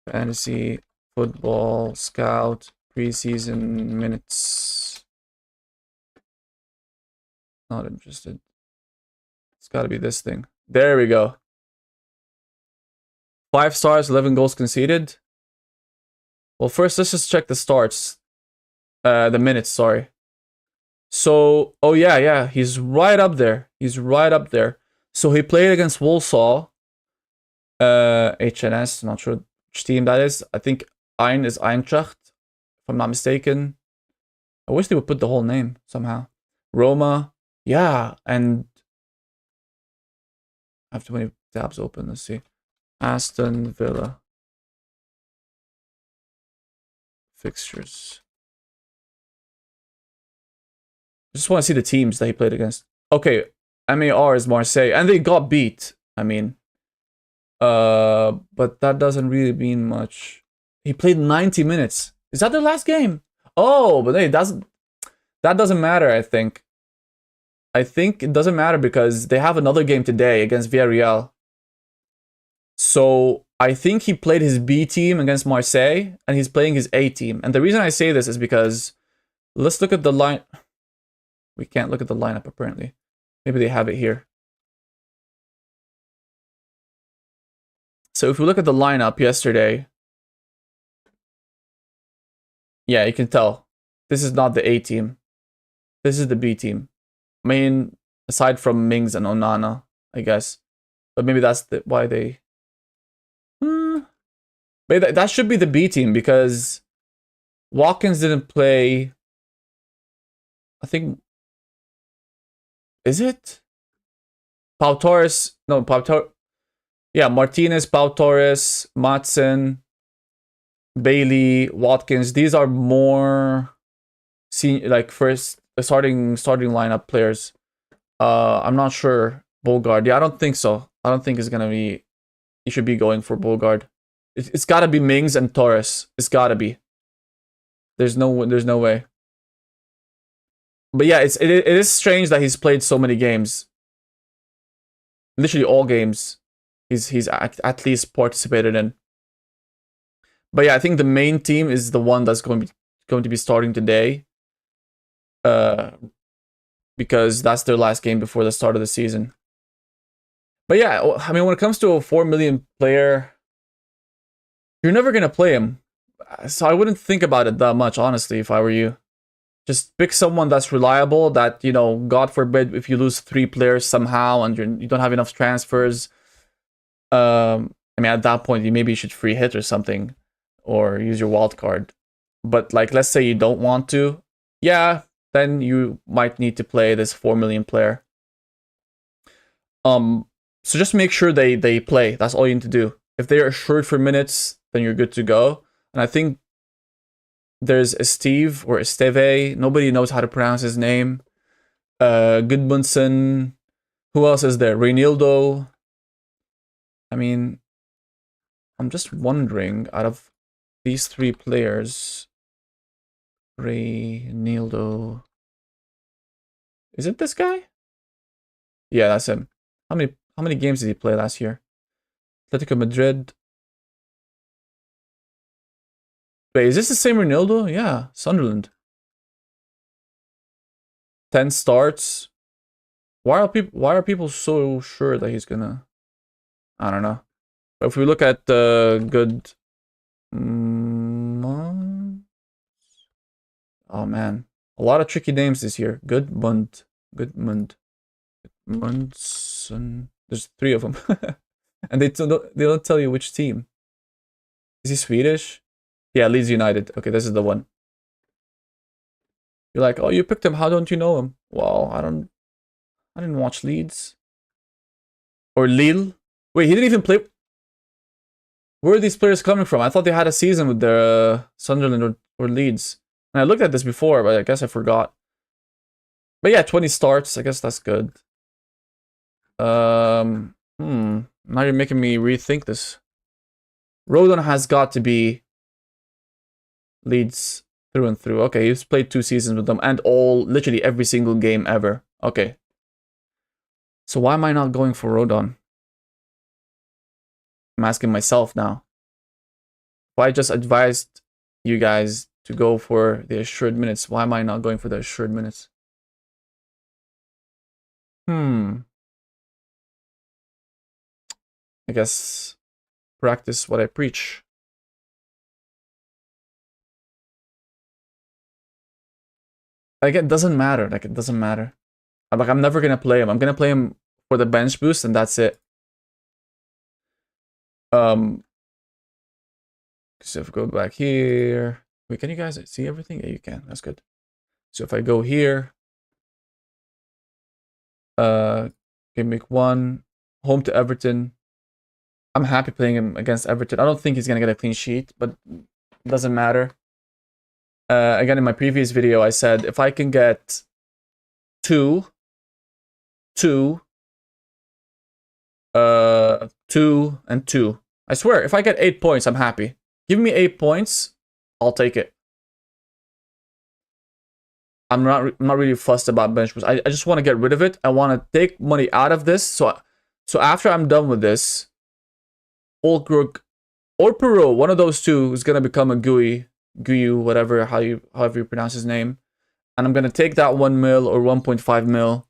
Fantasy Football Scout preseason minutes. Not interested. It's got to be this thing. There we go. 5 stars, 11 goals conceded. Well, first let's just check the starts. The minutes, sorry. So, oh yeah, he's right up there. He's right up there. So he played against Walsall. HNS, not sure which team that is. I think Ein is Eintracht, if I'm not mistaken. I wish they would put the whole name somehow. Roma, yeah, and I have too many tabs open. Let's see. Aston Villa fixtures. I just want to see the teams that he played against. Okay, MAR is Marseille, and they got beat. I mean, but that doesn't really mean much. He played 90 minutes. Is that their last game? Oh, but hey, that doesn't matter, I think. I think it doesn't matter because they have another game today against Villarreal. So I think he played his B team against Marseille, and he's playing his A team. And the reason I say this is because let's look at the line. We can't look at the lineup, apparently. Maybe they have it here. So if we look at the lineup yesterday, yeah, you can tell. This is not the A team. This is the B team. I mean, aside from Mings and Onana, I guess. But maybe that's why they... Maybe that should be the B team because Watkins didn't play... I think... Is it? Pau Torres... No, Pau Torres... Yeah, Martinez, Pau Torres, Matson, Bailey, Watkins. These are more... like first starting lineup players. I'm not sure. Bulgard. Yeah, I don't think so. I don't think it's gonna be. You should be going for Bulgard. It's gotta be Mings and Torres. It's gotta be. There's no way. But yeah, it is strange that he's played so many games. Literally all games. He's at least participated in. But yeah, I think the main team is the one that's going to be starting today. Because that's their last game before the start of the season. But yeah, I mean, when it comes to a 4 million player, you're never going to play him. So I wouldn't think about it that much, honestly, if I were you. Just pick someone that's reliable, that, you know, God forbid, if you lose 3 players somehow and you don't have enough transfers. I mean, at that point, maybe you should free hit or something. Or use your wild card. But, like, let's say you don't want to. Yeah, then you might need to play this 4 million player. So just make sure they play. That's all you need to do. If they are assured for minutes, then you're good to go. And I think there's Steve or Esteve. Nobody knows how to pronounce his name. Gudmundsson. Who else is there? Reinildo. I mean, I'm just wondering, out of these 3 players, Reinildo. Is it this guy? Yeah, that's him. How many games did he play last year? Atletico Madrid. Wait, is this the same Reinildo? Yeah, Sunderland. 10 starts. Why are people so sure that he's gonna? I don't know. But if we look at the good. Oh man, a lot of tricky names this year. Gudmundsson. There's 3 of them, and they don't tell you which team. Is he Swedish? Yeah, Leeds United. Okay, this is the one. You're like, oh, you picked him. How don't you know him? Well, I didn't watch Leeds or Lille. Wait, he didn't even play. Where are these players coming from? I thought they had a season with their Sunderland or Leeds. And I looked at this before, but I guess I forgot. But yeah, 20 starts. I guess that's good. Now you're making me rethink this. Rodon has got to be Leeds through and through. Okay, he's played 2 seasons with them and literally every single game ever. Okay. So why am I not going for Rodon? I'm asking myself now. If I just advised you guys to go for the assured minutes, why am I not going for the assured minutes? I guess practice what I preach. Like, it doesn't matter. Like, it doesn't matter. I'm never gonna play him. I'm gonna play him for the bench boost, and that's it. So if I go back here, wait, can you guys see everything? Yeah, you can. That's good. So if I go here, Gameweek 1, home to Everton. I'm happy playing him against Everton. I don't think he's gonna get a clean sheet, but it doesn't matter. Again, in my previous video, I said if I can get 2, 2, 2, and 2. I swear, if I get 8 points, I'm happy. Give me 8 points, I'll take it. I'm not really fussed about bench boost. I just want to get rid of it. I want to take money out of this. So after I'm done with this, Olkrook or Perot, one of those two is gonna become a Guyu, whatever, however you pronounce his name. And I'm gonna take that 1 mil or 1.5 mil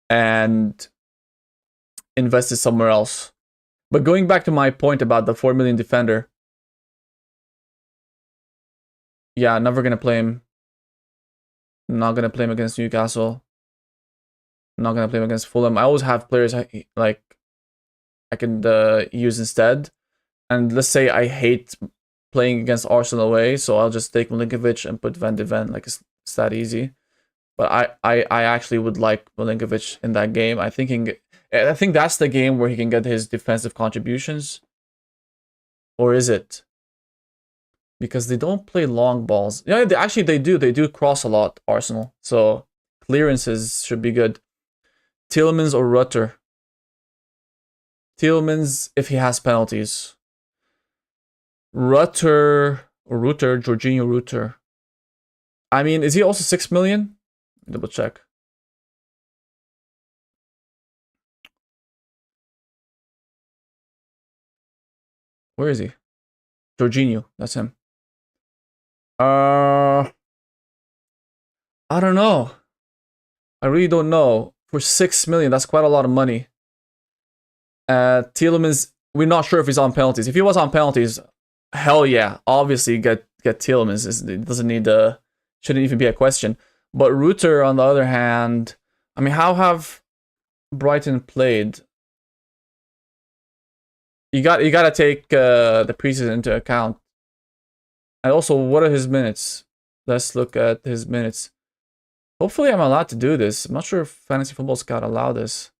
and invest it somewhere else. But going back to my point about the 4 million defender, yeah, never gonna play him. Not gonna play him against Newcastle. Not gonna play him against Fulham. I always have players like I can use instead. And let's say I hate playing against Arsenal away, so I'll just take Milinkovic and put Van de Ven. Like it's that easy. But I actually would like Milinkovic in that game. I think that's the game where he can get his defensive contributions. Or is it? Because they don't play long balls. Yeah, they do. They do cross a lot, Arsenal. So clearances should be good. Tielemans or Rutter? Tielemans if he has penalties. Rutter, Jorginho Rutter. I mean, is he also 6 million? Double check. Where is he? Jorginho, that's him. I don't know. I really don't know. For 6 million, that's quite a lot of money. Tielemans, we're not sure if he's on penalties. If he was on penalties, hell yeah, obviously get Tielemans. It doesn't need shouldn't even be a question. But Rutter, on the other hand, I mean, how have Brighton played? You gotta take the preseason into account. And also, what are his minutes? Let's look at his minutes. Hopefully, I'm allowed to do this. I'm not sure if Fantasy Football Scout allow this.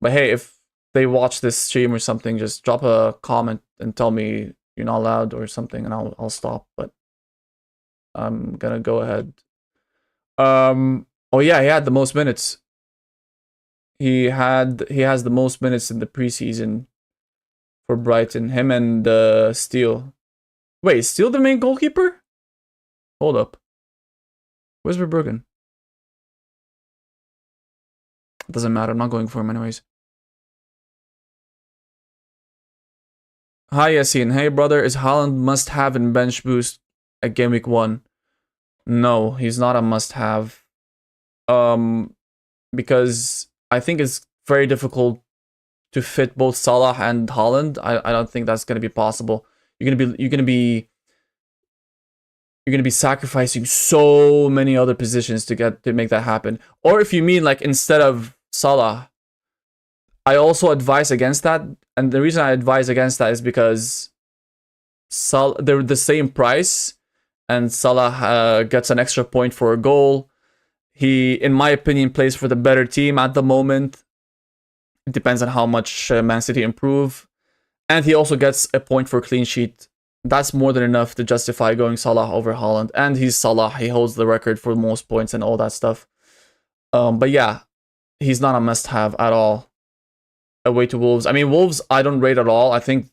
But hey, if they watch this stream or something, just drop a comment and tell me you're not allowed or something, and I'll stop. But I'm gonna go ahead. Oh yeah, he had the most minutes. He has the most minutes in the preseason for Brighton. Him and Steele. Wait, is Steele the main goalkeeper? Hold up. Where's Verbruggen? It doesn't matter. I'm not going for him anyways. Hi Yassine. Hey brother, is Haaland must have in bench boost at Gameweek 1? No, he's not a must have. Because I think it's very difficult to fit both Salah and Haaland. I don't think that's gonna be possible. You're gonna be sacrificing so many other positions to make that happen. Or if you mean like instead of Salah, I also advise against that. And the reason I advise against that is because they're the same price, and Salah gets an extra point for a goal. He, in my opinion, plays for the better team at the moment. It depends on how much Man City improve. And he also gets a point for clean sheet. That's more than enough to justify going Salah over Haaland. And he's Salah. He holds the record for most points and all that stuff. But yeah, he's not a must-have at all. Away to Wolves. I mean, Wolves, I don't rate at all. I think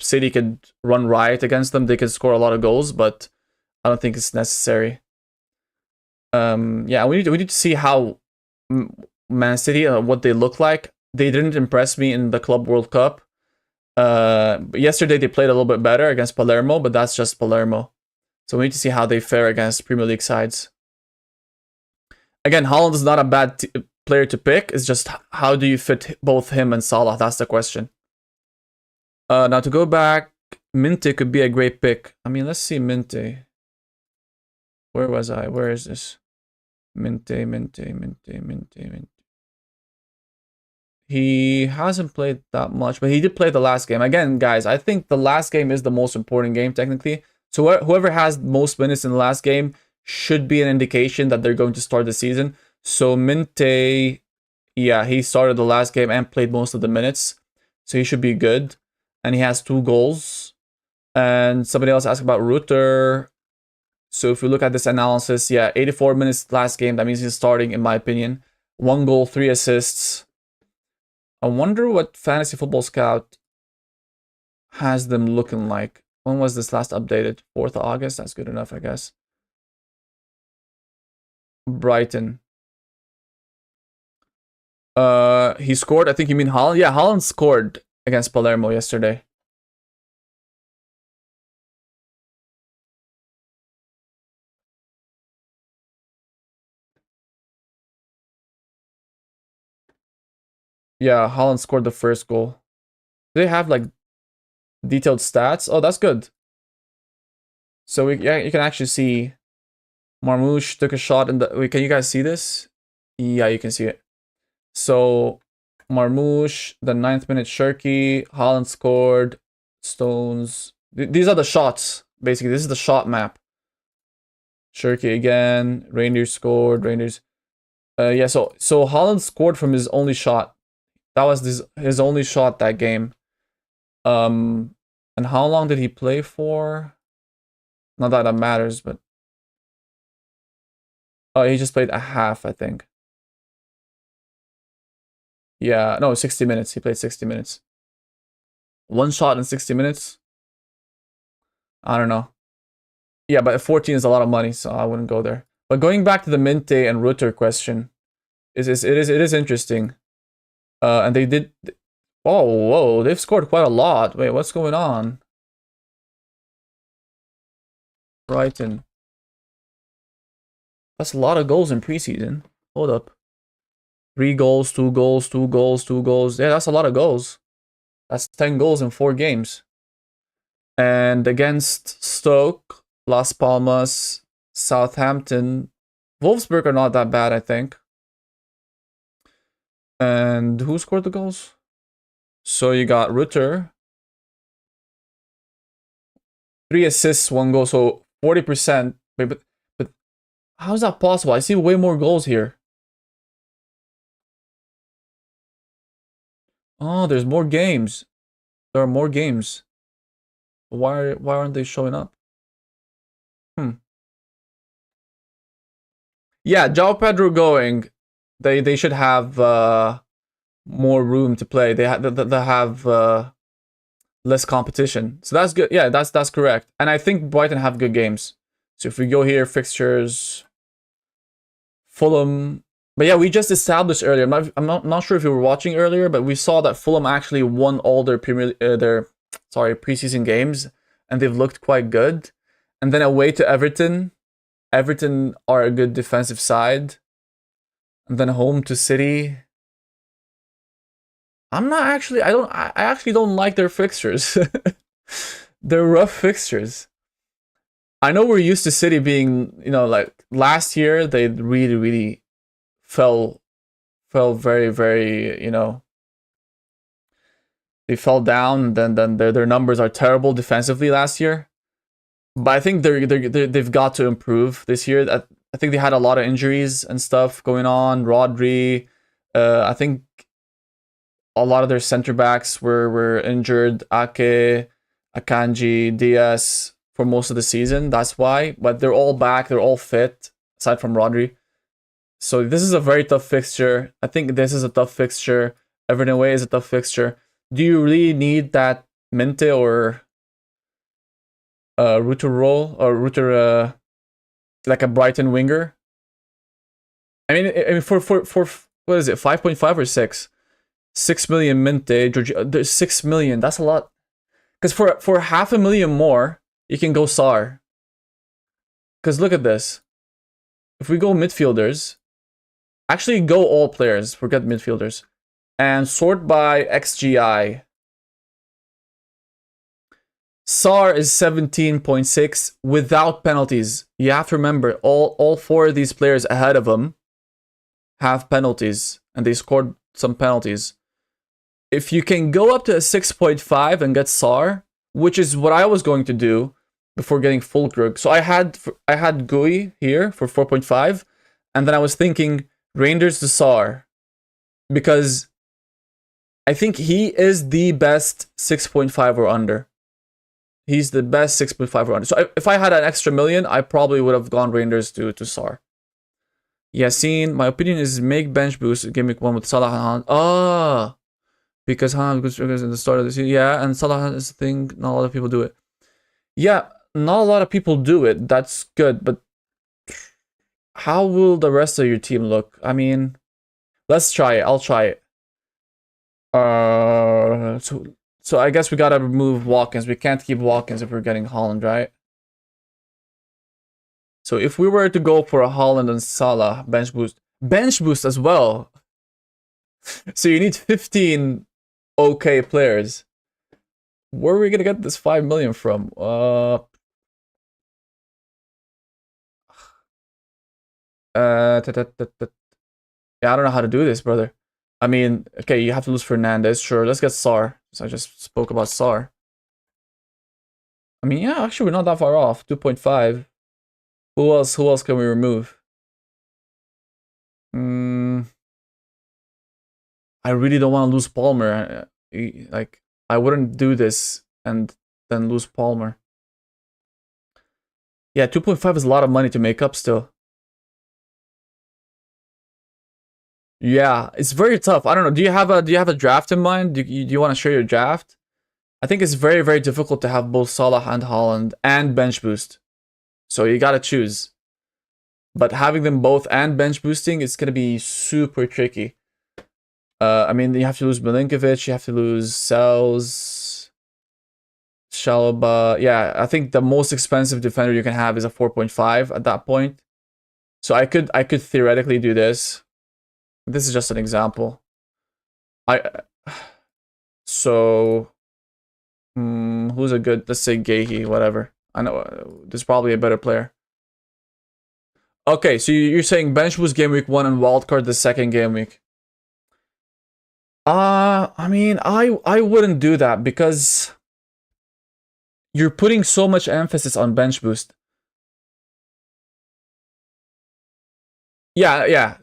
City could run riot against them. They could score a lot of goals, but I don't think it's necessary. Yeah, we need to see how Man City, what they look like. They didn't impress me in the Club World Cup. Yesterday they played a little bit better against Palermo, but that's just Palermo. So we need to see how they fare against Premier League sides. Again, Haaland is not a bad player to pick. It's just how do you fit both him and Salah? That's the question. Now to go back, Minte could be a great pick. I mean, let's see Minte. Where was I? Where is this? Minte. He hasn't played that much, but he did play the last game. Again, guys, I think the last game is the most important game, technically. So whoever has most minutes in the last game should be an indication that they're going to start the season. So Minte, yeah, he started the last game and played most of the minutes. So he should be good. And he has 2 goals. And somebody else asked about Rutter. So if we look at this analysis, yeah, 84 minutes last game. That means he's starting, in my opinion. 1 goal, 3 assists. I wonder what Fantasy Football Scout has them looking like. When was this last updated? 4th of August? That's good enough, I guess. Brighton. He scored. I think you mean Haaland. Yeah, Haaland scored against Palermo yesterday. Yeah, Haaland scored the first goal. Do they have like detailed stats? Oh, that's good. So yeah, you can actually see Marmoush took a shot in the... Wait, can you guys see this? Yeah, you can see it. So, Marmoush, the 9th minute Shirky, Haaland scored, Stones. These are the shots, basically. This is the shot map. Shirky again, Rangers scored, Rangers. Yeah, so Haaland scored from his only shot. That was his only shot that game. And how long did he play for? Not that matters, but... Oh, he just played a half, I think. Yeah, no, 60 minutes. He played 60 minutes. One shot in 60 minutes? I don't know. Yeah, but 14 is a lot of money, so I wouldn't go there. But going back to the Minte and Rutter question, it is interesting. And they did... Oh, whoa, they've scored quite a lot. Wait, what's going on? Brighton. That's a lot of goals in preseason. Hold up. 3 goals, 2 goals, 2 goals, 2 goals. Yeah, that's a lot of goals. That's 10 goals in 4 games. And against Stoke, Las Palmas, Southampton, Wolfsburg are not that bad, I think. And who scored the goals? So you got Rutter. 3 assists, 1 goal, so 40%. Wait, but how is that possible? I see way more goals here. Oh, there's more games. There are more games. Why aren't they showing up? Yeah, João Pedro going. They should have more room to play. They have less competition. So that's good. Yeah, that's correct. And I think Brighton have good games. So if we go here, fixtures, Fulham. But yeah, we just established earlier. I'm not sure if you were watching earlier, but we saw that Fulham actually won all their preseason games, and they've looked quite good. And then away to Everton. Everton are a good defensive side. And then home to City. I actually don't like their fixtures. They're rough fixtures. I know we're used to City being, like last year they really fell very, very, they fell down. Then their numbers are terrible defensively last year. But I think they've got to improve this year. I think they had a lot of injuries and stuff going on. Rodri, I think a lot of their center backs were injured. Ake, Akanji, Diaz for most of the season. That's why. But they're all back. They're all fit, aside from Rodri. So this is a very tough fixture. I think this is a tough fixture. Everton away is a tough fixture. Do you really need that Minte or Rutter role or Rutter like a Brighton winger? I mean, for what is it? 5.5 or 6? 6 million Minte. There's 6 million. That's a lot. Because for $500,000 more, you can go Sar. Because look at this. If we go midfielders, actually go all players. Forget midfielders, and sort by XGI. Sar is 17.6 without penalties. You have to remember, all 4 of these players ahead of him have penalties, and they scored some penalties. If you can go up to a 6.5 and get Sar, which is what I was going to do before getting Fulkrug. So I had Gui here for 4.5, and then I was thinking Rangers to Sar, because I think he is the best 6.5 or under. He's the best 6.5 or under. So if I had an extra million, I probably would have gone Rangers to Sar. Yassine, my opinion is make bench boost Gameweek 1 with Salah and Haaland. Because Haaland good strikers in the start of the season. Yeah, and Salah is the thing. Not a lot of people do it. Yeah, not a lot of people do it. That's good, but how will the rest of your team look? I mean, let's try it. I'll try it. So I guess we gotta remove Watkins. We can't keep Watkins if we're getting Haaland, right? So if we were to go for a Haaland and Salah bench boost as well. So you need 15 okay players. Where are we gonna get this 5 million from? Yeah, I don't know how to do this, brother. I mean, okay, you have to lose Fernandez. Sure, let's get Sar. So I just spoke about Sar. I mean, yeah, actually, we're not that far off. 2.5. Who else? Who else can we remove? I really don't want to lose Palmer. Like, I wouldn't do this and then lose Palmer. Yeah, 2.5 is a lot of money to make up still. Yeah, it's very tough. I don't know. Do you have a draft in mind? Do you want to share your draft? I think it's very, very difficult to have both Salah and Haaland and bench boost. So you gotta choose. But having them both and bench boosting is gonna be super tricky. I mean, you have to lose Milinkovic, you have to lose Sells, Shalaba. Yeah, I think the most expensive defender you can have is a 4.5 at that point. So I could theoretically do this. This is just an example. Who's a good, let's say Gahey, whatever. I know there's probably a better player. Okay, so you're saying bench boost game week 1 and wildcard the second game week. I mean, I wouldn't do that because you're putting so much emphasis on bench boost. Yeah.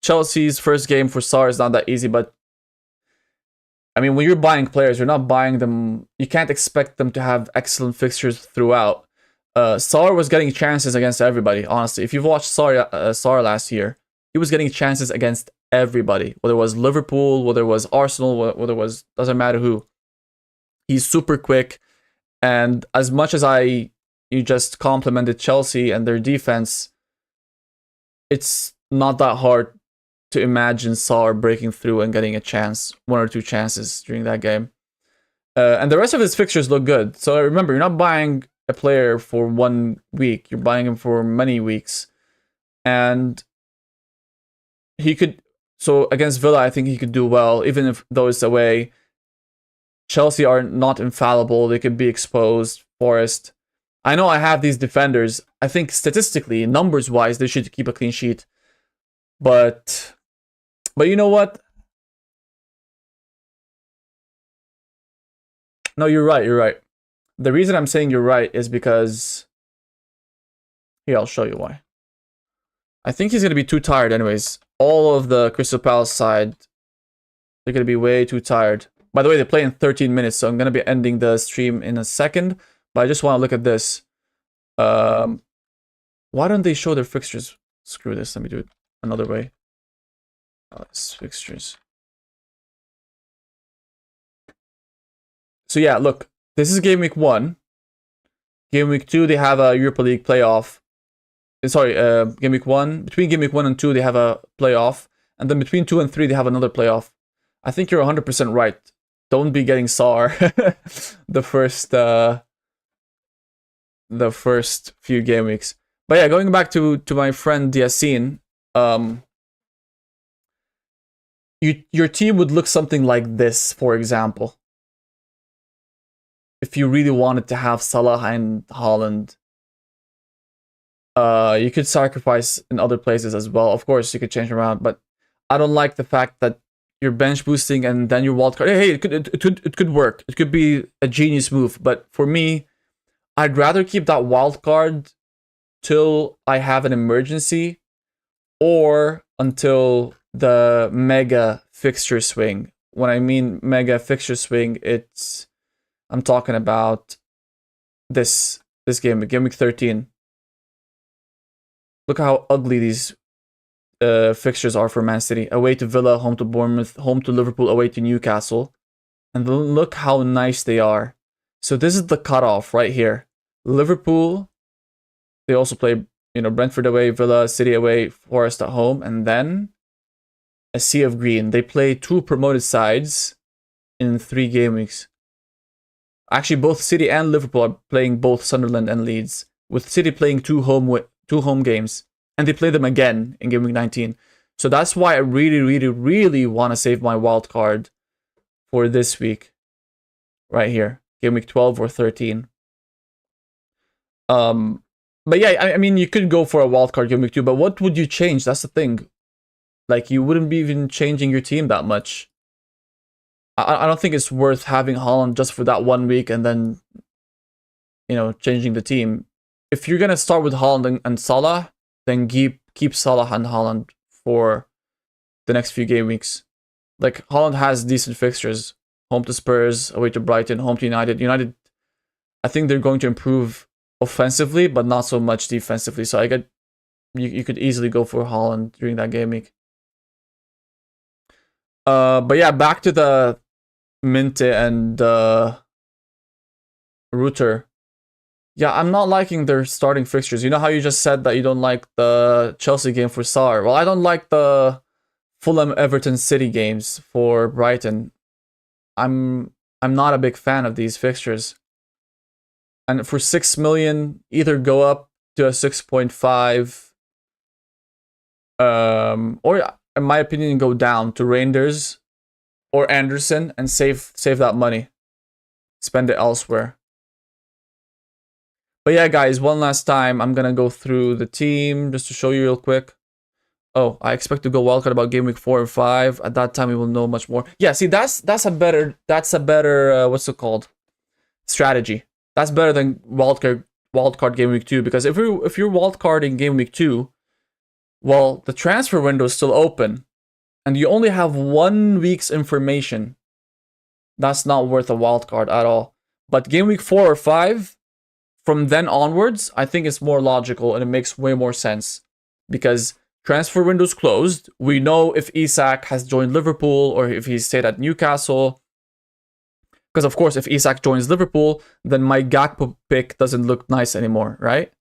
Chelsea's first game for Sar is not that easy, but I mean, when you're buying players, you're not buying them. You can't expect them to have excellent fixtures throughout. Sar was getting chances against everybody, honestly. If you've watched Sar last year, he was getting chances against everybody, whether it was Liverpool, whether it was Arsenal, whether it was, doesn't matter who. He's super quick, and as much as you just complimented Chelsea and their defense, it's not that hard to imagine Sar breaking through and getting a chance, 1 or 2 chances during that game. And the rest of his fixtures look good. So remember, you're not buying a player for 1 week, you're buying him for many weeks. And he could, so against Villa, I think he could do well, even if though it's away. Chelsea are not infallible, they could be exposed. Forest. I know I have these defenders. I think statistically, numbers-wise, they should keep a clean sheet. But you know what? No, you're right. The reason I'm saying you're right is because... Here, I'll show you why. I think he's going to be too tired anyways. All of the Crystal Palace side, they're going to be way too tired. By the way, they play in 13 minutes, so I'm going to be ending the stream in a second. But I just want to look at this. Why don't they show their fixtures? Screw this, let me do it another way. It's fixtures. So yeah, look, this is game week 1. Game week 2, they have a Europa League playoff. Sorry, game week 1. Between game week 1 and 2, they have a playoff. And then between 2 and 3, they have another playoff. I think you're 100% right. Don't be getting Sar the first few game weeks. But yeah, going back to my friend Yassine, your team would look something like this, for example. If you really wanted to have Salah and Haaland, you could sacrifice in other places as well. Of course, you could change around, but I don't like the fact that you're bench boosting and then your wildcard. Hey, it could work. It could be a genius move, but for me, I'd rather keep that wildcard till I have an emergency or until the mega fixture swing. When I mean mega fixture swing, I'm talking about this game week 13. Look how ugly these fixtures are for Man City. Away to Villa, home to Bournemouth, home to Liverpool, away to Newcastle. And look how nice they are. So this is the cutoff right here. Liverpool, they also play, Brentford away, Villa, City away, Forest at home, and then a sea of green. They play 2 promoted sides in 3 game weeks. Actually, both City and Liverpool are playing both Sunderland and Leeds, with City playing 2 home games, and they play them again in game week 19. So that's why I really want to save my wild card for this week, right here, game week 12 or 13. But yeah, I mean, you could go for a wildcard game week 2, but what would you change? That's the thing. Like, you wouldn't be even changing your team that much. I don't think it's worth having Haaland just for that 1 week and then, you know, changing the team. If you're gonna start with Haaland and Salah, then keep Salah and Haaland for the next few game weeks. Like, Haaland has decent fixtures. Home to Spurs, away to Brighton, home to United. United, I think they're going to improve offensively, but not so much defensively. So you could easily go for Haaland during that game week. But yeah, back to the Minte and Ruter. Yeah, I'm not liking their starting fixtures. You know how you just said that you don't like the Chelsea game for Sarr? Well, I don't like the Fulham, Everton, City games for Brighton. I'm not a big fan of these fixtures. And for 6 million, either go up to a 6.5, or in my opinion, go down to Reinders or Anderson and save that money. Spend it elsewhere. But yeah, guys, one last time, I'm gonna go through the team just to show you real quick. Oh, I expect to go wildcard about game week 4 and 5. At that time, we will know much more. Yeah, see, that's a better what's it called? Strategy. That's better than wildcard game week 2, because if you're wildcarding game week 2, well, the transfer window is still open, and you only have 1 week's information. That's not worth a wildcard at all. But game week 4 or 5, from then onwards, I think it's more logical and it makes way more sense, because transfer window's closed. We know if Isak has joined Liverpool or if he stayed at Newcastle. Because, of course, if Isak joins Liverpool, then my Gakpo pick doesn't look nice anymore, right?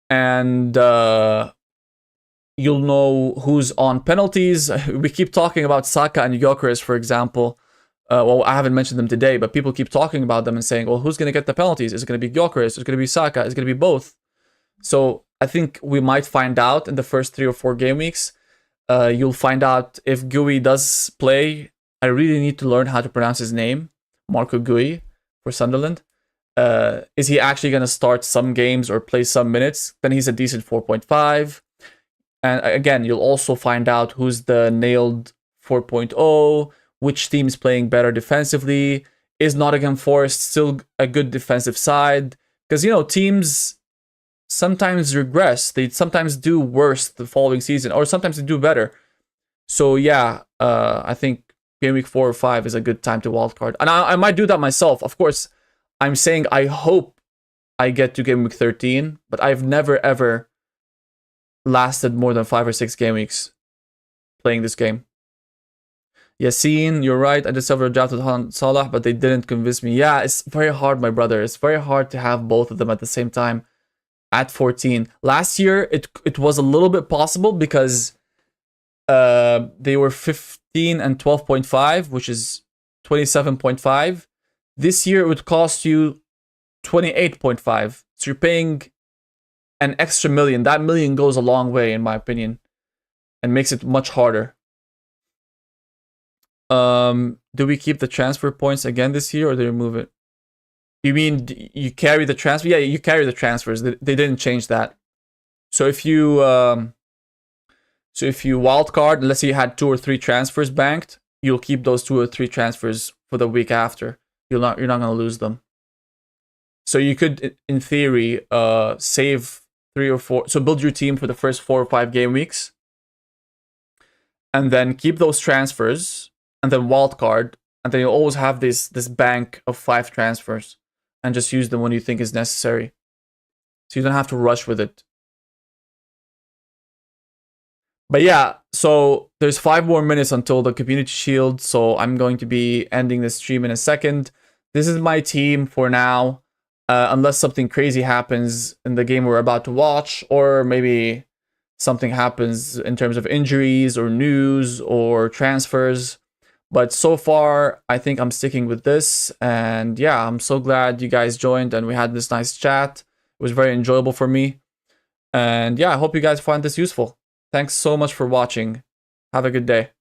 And you'll know who's on penalties. We keep talking about Saka and Gyökeres, for example. Well, I haven't mentioned them today, but people keep talking about them and saying, well, who's going to get the penalties? Is it going to be Gyökeres? Is it going to be Saka? Is it going to be both? So I think we might find out in the first 3 or 4 game weeks. You'll find out if Gui does play. I really need to learn how to pronounce his name. Marco Gui for Sunderland. Is he actually going to start some games or play some minutes? Then he's a decent 4.5. And again, you'll also find out who's the nailed 4.0, which team's playing better defensively. Is Nottingham Forest still a good defensive side? Because, you know, teams sometimes regress. They sometimes do worse the following season, or sometimes they do better. So yeah, I think game week 4 or 5 is a good time to wildcard. And I might do that myself. Of course, I'm saying I hope I get to game week 13, but I've never ever lasted more than 5 or 6 game weeks playing this game. Yassine, you're right. I just ever drafted Salah, but they didn't convince me. Yeah, it's very hard, my brother. It's very hard to have both of them at the same time at 14. Last year, it was a little bit possible because they were 15 and 12.5, which is 27.5. This year, it would cost you 28.5. So you're paying an extra million. That million goes a long way, in my opinion, and makes it much harder. Do we keep the transfer points again this year, or do we remove it? You mean you carry the transfer? Yeah, you carry the transfers. They didn't change that. So if you wildcard, let's say you had 2 or 3 transfers banked, you'll keep those 2 or 3 transfers for the week after. You're not gonna lose them. So you could, in theory, save 3 or 4. So build your team for the first 4 or 5 game weeks, and then keep those transfers, and then wildcard, and then you'll always have this bank of 5 transfers, and just use them when you think is necessary. So you don't have to rush with it. But yeah, so there's 5 more minutes until the Community Shield, so I'm going to be ending this stream in a second. This is my team for now, unless something crazy happens in the game we're about to watch, or maybe something happens in terms of injuries or news or transfers. But so far, I think I'm sticking with this. And yeah, I'm so glad you guys joined and we had this nice chat. It was very enjoyable for me. And yeah, I hope you guys find this useful. Thanks so much for watching. Have a good day.